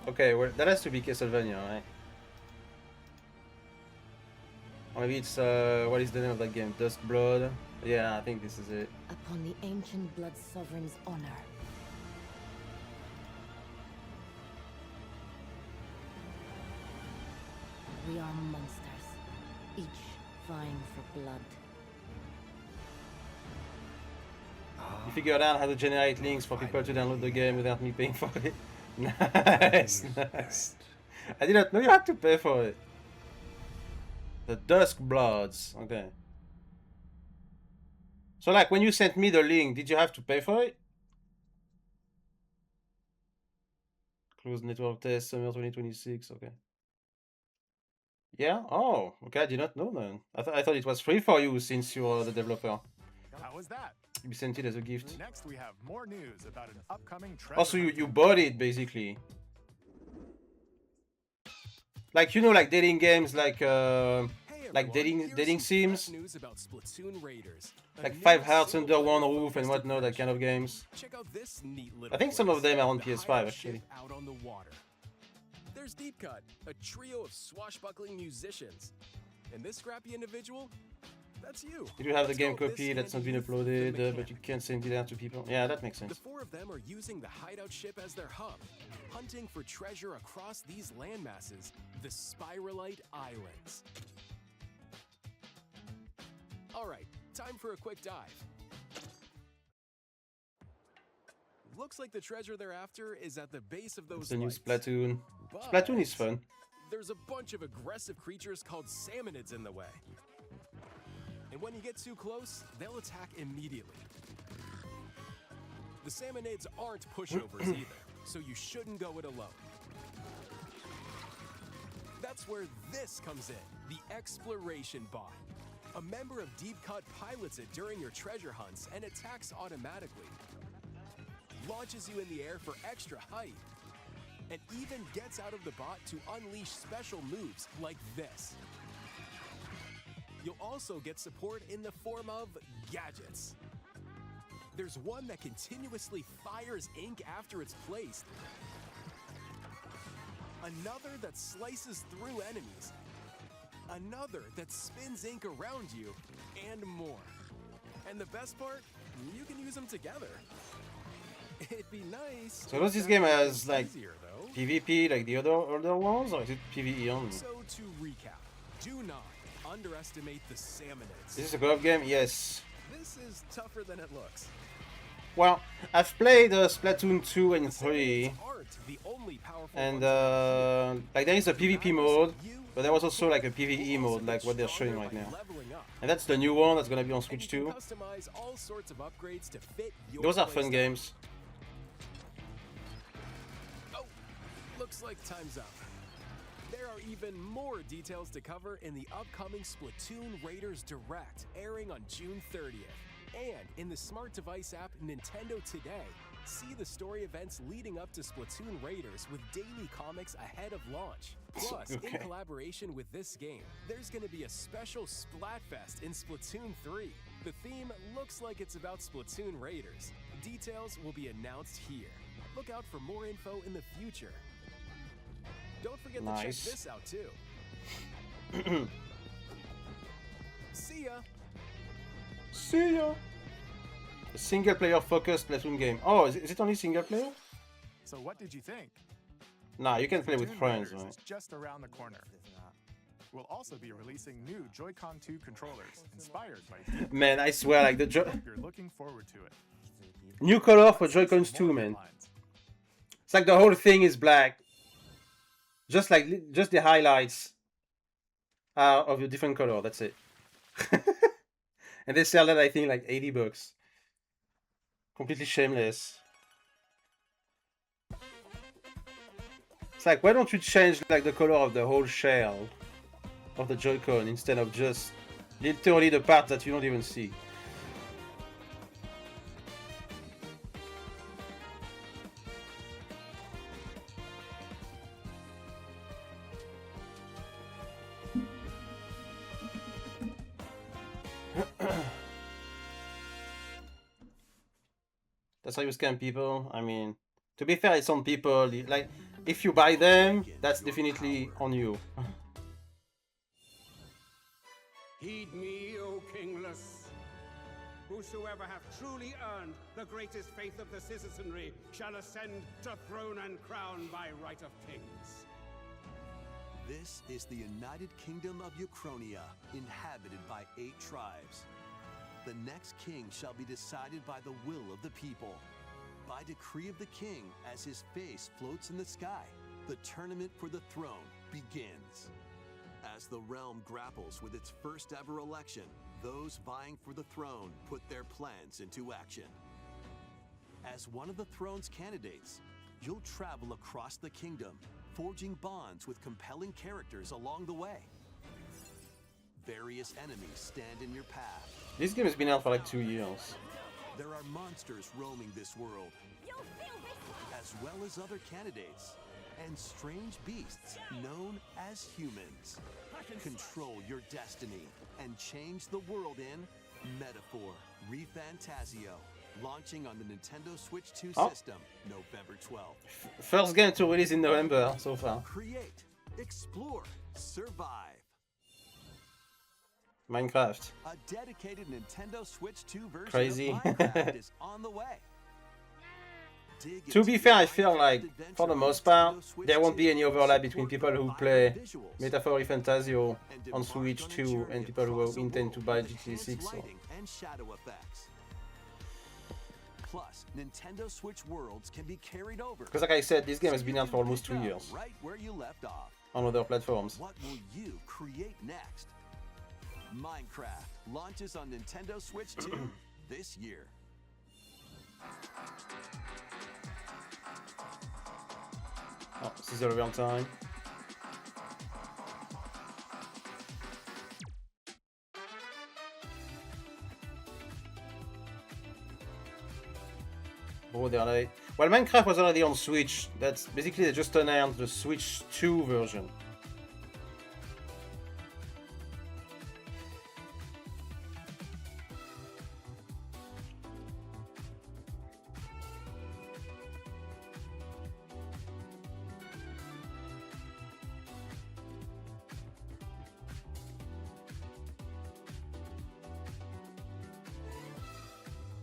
Speaker 1: Okay, well, that has to be Castlevania, right? Or maybe it's, what is the name of that game? Duskblood? Yeah, I think this is it.
Speaker 18: Upon the ancient blood sovereign's honor. We are monsters, each vying for blood.
Speaker 1: You figured out how to generate links for people to download the game without me paying for it. Nice, nice. I did not know you had to pay for it. The Duskbloods, okay. So like when you sent me the link, did you have to pay for it? Closed network test, summer 2026, okay. Yeah? Oh, okay, I did not know then. I thought it was free for you since you're the developer.
Speaker 2: How was that?
Speaker 1: You sent it as a gift.
Speaker 2: Next, we have more news about an upcoming treasure.
Speaker 1: Also, you bought it basically. Like, you know, like dating games, like dating sims.
Speaker 10: News about Splatoon Raiders.
Speaker 1: Like 5 Hearts Under One Roof and whatnot, that kind of games.
Speaker 10: Check out this neat little
Speaker 1: I think some of them are on
Speaker 10: the
Speaker 1: PS5
Speaker 10: hideout
Speaker 1: actually.
Speaker 10: ship out on the water. There's Deep Cut, a trio of swashbuckling musicians. And this scrappy individual, that's you.
Speaker 1: You do have the
Speaker 10: Let's
Speaker 1: game
Speaker 10: call this
Speaker 1: copy that's not been
Speaker 10: handy youth
Speaker 1: uploaded,
Speaker 10: the
Speaker 1: but you can't send it out to people. Yeah, that makes
Speaker 10: The
Speaker 1: sense.
Speaker 10: 4 of them are using the hideout ship as their hub, hunting for treasure across these landmasses, the Spiralite Islands. Alright, time for a quick dive. Looks like the treasure they're after is at the base of those
Speaker 1: It's the new
Speaker 10: lights.
Speaker 1: Splatoon.
Speaker 10: But
Speaker 1: Splatoon is fun.
Speaker 10: there's a bunch of aggressive creatures called salmonids in the way. And when you get too close, they'll attack immediately. The salmonids aren't pushovers either, so you shouldn't go it alone. That's where this comes in, the Exploration Bot. A member of Deep Cut pilots it during your treasure hunts and attacks automatically. Launches you in the air for extra height. And even gets out of the bot to unleash special moves like this. You'll also get support in the form of gadgets. There's one that continuously fires ink after it's placed. Another that slices through enemies. Another that spins ink around you, and more. And the best part, you can use them together. It'd be nice.
Speaker 1: So does this game has like
Speaker 10: easier, though.
Speaker 1: PvP like the other ones, or is it PvE only?
Speaker 10: So to recap, do not underestimate the salmonids.
Speaker 1: Is this a co-op game? Yes.
Speaker 10: This is tougher than it looks.
Speaker 1: Well, I've played Splatoon 2 and 3,
Speaker 10: Aren't the only powerful
Speaker 1: and
Speaker 10: ones
Speaker 1: like there is a PvP mode, but there was also like a PvE mode, like what they're showing right now. And that's the new one that's gonna be on Switch 2.
Speaker 10: customize all sorts of upgrades to fit your
Speaker 1: Those are fun
Speaker 10: playstyle.
Speaker 1: games.
Speaker 10: Oh, looks like time's up. There are even more details to cover in the upcoming Splatoon Raiders Direct, airing on June 30th. And in the smart device app Nintendo Today, See the story events leading up to Splatoon Raiders with daily comics ahead of launch. Plus, in collaboration with this game, there's going to be a special Splatfest in Splatoon 3. The theme looks like it's about Splatoon Raiders. Details will be announced here. Look out for more info in the future. Don't forget to check this out too. See ya!
Speaker 1: See ya! A single-player focused Splatoon game. Oh, is it only single-player?
Speaker 2: So what did you think?
Speaker 1: Nah, you can play with
Speaker 2: Splatoon
Speaker 1: friends,
Speaker 2: Raiders
Speaker 1: right?
Speaker 2: is just around the corner. We'll also be releasing new Joy-Con 2 controllers inspired by
Speaker 1: Man, I swear, like the
Speaker 2: You're looking forward to it.
Speaker 1: new color for Joy-Cons 2, man. It's like the whole thing is black. Just the highlights are of a different color, that's it. And they sell that, I think, like $80. Completely shameless. It's like, why don't you change like the color of the whole shell of the Joy-Con instead of just literally the part that you don't even see? That's how you scam people. I mean, to be fair, it's on people. Like, if you buy them, that's definitely on you.
Speaker 19: Heed me, O kingless. Whosoever hath truly earned the greatest faith of the citizenry shall ascend to throne and crown by right of kings.
Speaker 4: This is the United Kingdom of Uchronia, inhabited by 8 tribes. The next king shall be decided by the will of the people. By decree of the king, as his face floats in the sky, the tournament for the throne begins. As the realm grapples with its first ever election, those vying for the throne put their plans into action. As one of the throne's candidates, you'll travel across the kingdom, forging bonds with compelling characters along the way. Various enemies stand in your path.
Speaker 1: This game has been out for like 2 years.
Speaker 4: There are monsters roaming this world, as well as other candidates, and strange beasts known as humans. Control your destiny and change the world in Metaphor ReFantazio, launching on the Nintendo Switch 2 system November 12th.
Speaker 1: First game to release in November so far.
Speaker 4: Create, explore, survive.
Speaker 1: Minecraft.
Speaker 4: A dedicated Nintendo Switch 2 version
Speaker 1: Crazy.
Speaker 4: of Minecraft is on the way.
Speaker 1: To be fair, I feel like, for the most part, there won't be any overlap between people who play Metaphor ReFantazio on Switch 2 and people who intend to buy GTA 6. So.
Speaker 4: And shadow effects. Plus, Nintendo Switch worlds can be carried over.
Speaker 1: Because like I said, this game has been out for almost 2 years.
Speaker 4: Right where you left off.
Speaker 1: On other platforms.
Speaker 4: What will you create next? Minecraft launches on Nintendo Switch 2 this year.
Speaker 1: Oh, this is around time. Oh, they're late. Well, Minecraft was already on Switch. That's basically they just announced the Switch 2 version.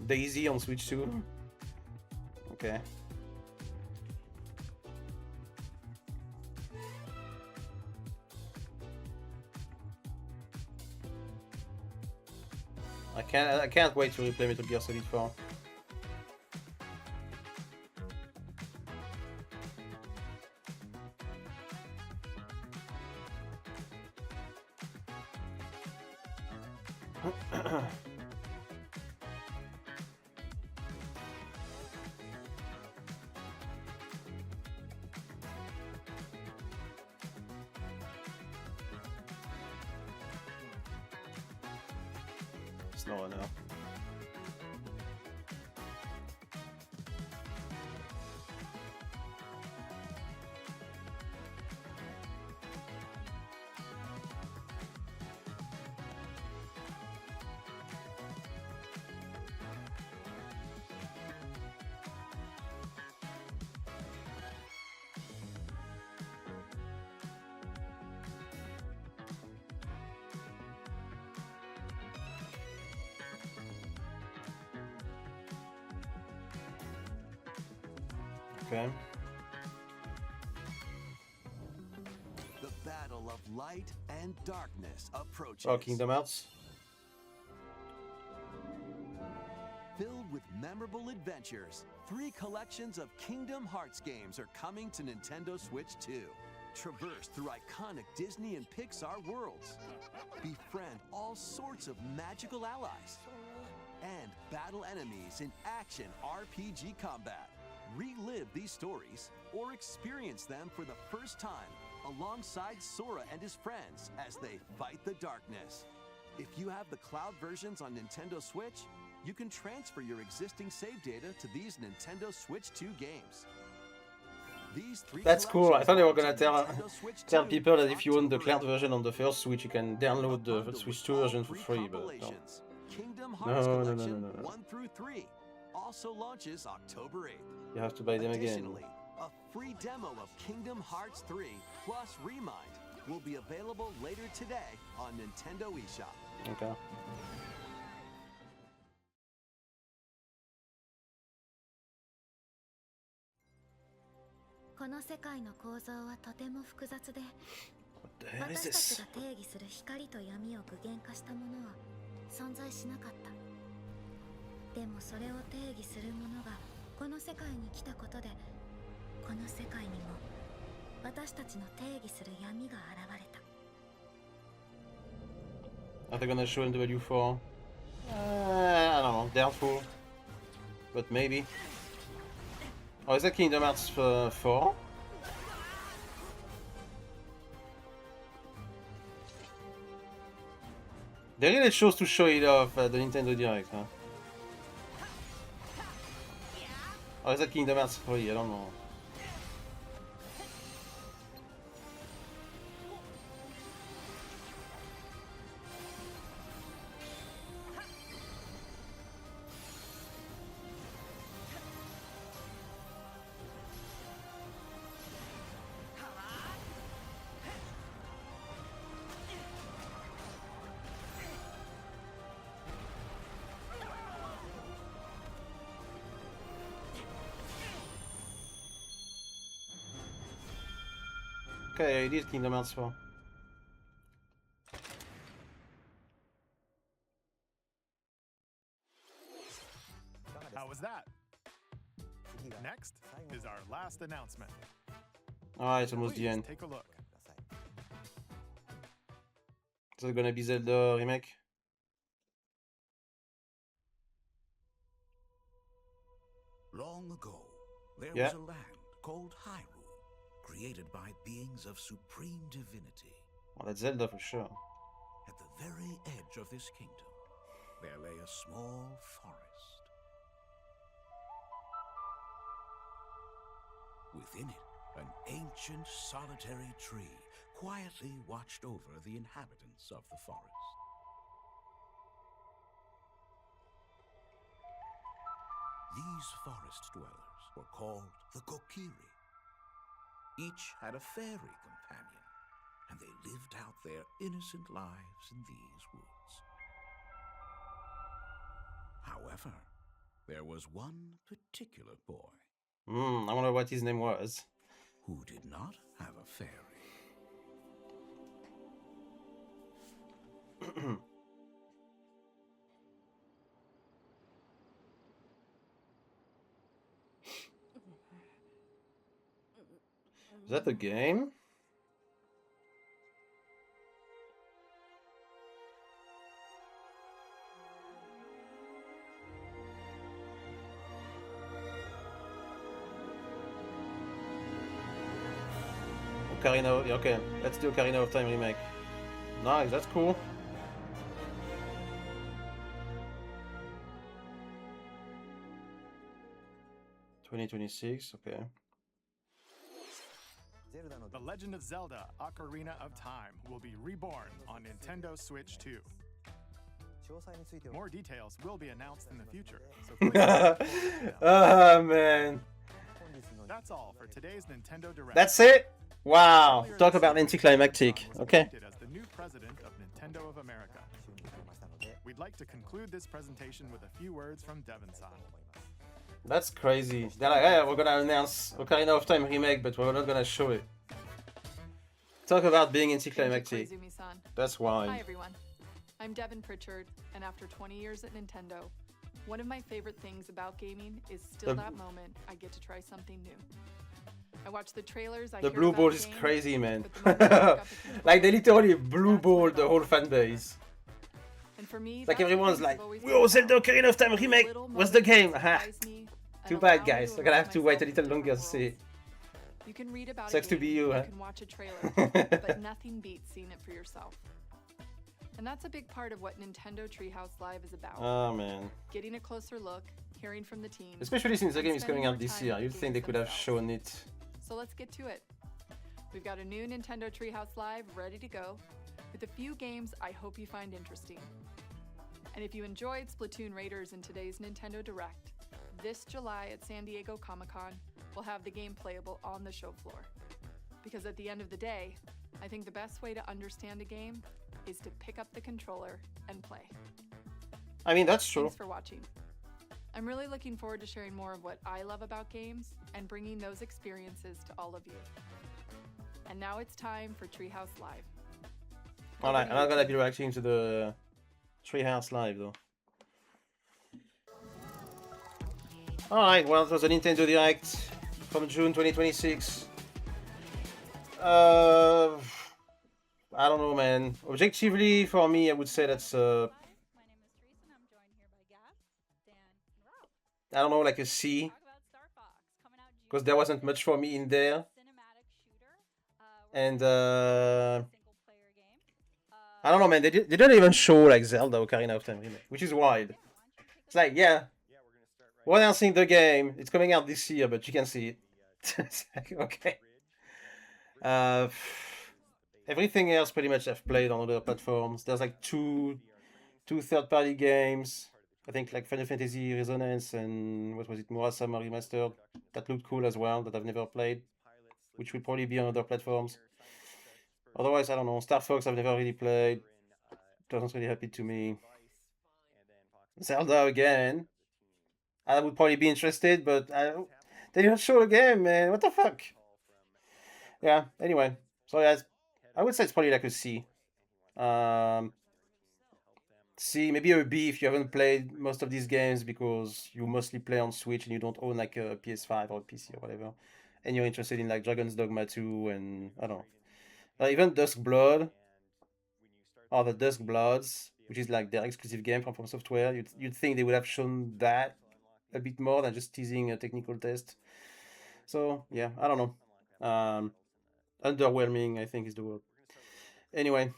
Speaker 1: Daisy on Switch 2. Okay. I can't wait to replay Metal Gear Solid 4. It's not enough. Okay.
Speaker 4: The battle of light and darkness approaches.
Speaker 1: Oh, Kingdom Hearts.
Speaker 4: Filled with memorable adventures, 3 collections of Kingdom Hearts games are coming to Nintendo Switch 2. Traverse through iconic Disney and Pixar worlds. Befriend all sorts of magical allies. And battle enemies in action RPG combat. Relive these stories or experience them for the first time alongside Sora and his friends as they fight the darkness. If you have the cloud versions on Nintendo Switch, you can transfer your existing save data to these Nintendo Switch 2 games. These 3
Speaker 1: That's cool. I thought they were gonna tell
Speaker 4: tell
Speaker 1: people that if you own the cloud version on the first Switch, you can download the Switch 2 version for free, but no.
Speaker 4: Kingdom Hearts
Speaker 1: No.
Speaker 4: Collection 1 through 3 also launches October 8th.
Speaker 1: You have to buy them again.
Speaker 4: Additionally, a free demo of Kingdom Hearts 3 plus Remind will be available later today on Nintendo eShop.
Speaker 1: Okay.
Speaker 5: What
Speaker 1: the hell is this?
Speaker 5: 定義する光と闇を具現化したものは存在しなかった。でもそれを定義するものがこの世界に来たことで、この世界にも私たちの定義する闇が現れた。
Speaker 1: Are they gonna show in the value for? I don't know, doubtful. But maybe. Oh, is that Kingdom Hearts 4? They really chose to show it off at the Nintendo Direct, huh? Oh, is that Kingdom Hearts 3? I don't know. Okay, it is Kingdom Hearts 4.
Speaker 2: How was that? Next is our last announcement.
Speaker 1: Ah, it's almost the end.
Speaker 2: Take a look.
Speaker 1: Is it gonna be Zelda remake?
Speaker 8: Long ago, there
Speaker 1: Yeah.
Speaker 8: was a land called Hyrule, created by beings of supreme divinity.
Speaker 1: Oh, that's Zelda for sure.
Speaker 8: At the very edge of this kingdom, there lay a small forest. Within it, an ancient solitary tree quietly watched over the inhabitants of the forest. These forest dwellers were called the Kokiri. Each had a fairy companion, and they lived out their innocent lives in these woods. However, there was one particular boy
Speaker 1: I wonder what his name was.
Speaker 8: who did not have a fairy.
Speaker 1: Is that the game? Ocarina of... Okay, let's do Ocarina of Time remake. Nice, that's cool. $2026, okay.
Speaker 2: The Legend of Zelda: Ocarina of Time will be reborn on Nintendo Switch 2. More details will be announced in the future. So please
Speaker 1: Ah, man.
Speaker 2: That's all for today's Nintendo Direct.
Speaker 1: That's it? Wow. Talk about anticlimactic. Okay.
Speaker 2: As the new president of Nintendo of America. We'd like to conclude this presentation with a few words from Devon-san.
Speaker 1: That's crazy. They're like, hey, we're gonna announce Ocarina of Time remake, but we're not gonna show it. Talk about being anticlimactic. That's why.
Speaker 20: Hi everyone. I'm Devin Pritchard, and after 20 years at Nintendo, one of my favorite things about gaming is still that moment I get to try something new. I watch the trailers,
Speaker 1: the blue ball is crazy, man. Like they literally blue ball the whole fan base.
Speaker 20: And for me,
Speaker 1: like everyone's like, "Whoa, Zelda Ocarina of Time remake! What's the game?" Too bad, guys. I'm gonna have to wait a little longer to see it.
Speaker 20: You can read about
Speaker 1: Sucks to be you, huh?
Speaker 20: can watch a trailer, but nothing beats seeing it for yourself. And that's a big part of what Nintendo Treehouse Live is about.
Speaker 1: Oh man.
Speaker 20: Getting a closer look, hearing from the team.
Speaker 1: Especially since the game is coming out this year, you'd think they could have shown it.
Speaker 20: So let's get to it. We've got a new Nintendo Treehouse Live ready to go, with a few games I hope you find interesting. And if you enjoyed Splatoon Raiders in today's Nintendo Direct, this July at San Diego Comic-Con, we'll have the game playable on the show floor. Because at the end of the day, I think the best way to understand a game is to pick up the controller and play.
Speaker 1: I mean, that's true.
Speaker 20: Thanks for watching. I'm really looking forward to sharing more of what I love about games and bringing those experiences to all of you. And now it's time for Treehouse Live.
Speaker 1: Alright, I'm not gonna be reacting to the Treehouse Live though. Alright, well, it was a Nintendo Direct from June 2026. I don't know, man. Objectively, for me, I would say that's I don't know, like a C. Because there wasn't much for me in there. And I don't know, man. They didn't even show like Zelda Ocarina of Time remake, which is wild. It's like, yeah, we're announcing the game. It's coming out this year, but you can see it. It's like, okay. Everything else pretty much I've played on other platforms. There's like two third-party games. I think like Final Fantasy Resonance and what was it, Murasama Remastered. That looked cool as well, that I've never played, which will probably be on other platforms. Otherwise, I don't know. Star Fox I've never really played. Doesn't really happen to me. Zelda again. I would probably be interested, but they didn't show a game, man. What the fuck? Yeah, anyway. So yeah, I would say it's probably like a C. C, maybe a B if you haven't played most of these games because you mostly play on Switch and you don't own like a PS5 or a PC or whatever. And you're interested in like Dragon's Dogma 2 and I don't know. Even Dusk Blood or the Dusk Bloods, which is like their exclusive game from Software, you'd think they would have shown that a bit more than just teasing a technical test. So yeah, I don't know. Underwhelming, I think is the word. Anyway,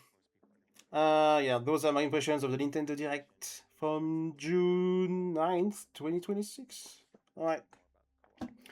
Speaker 1: yeah, those are my impressions of the Nintendo Direct from June 9th, 2026. All right.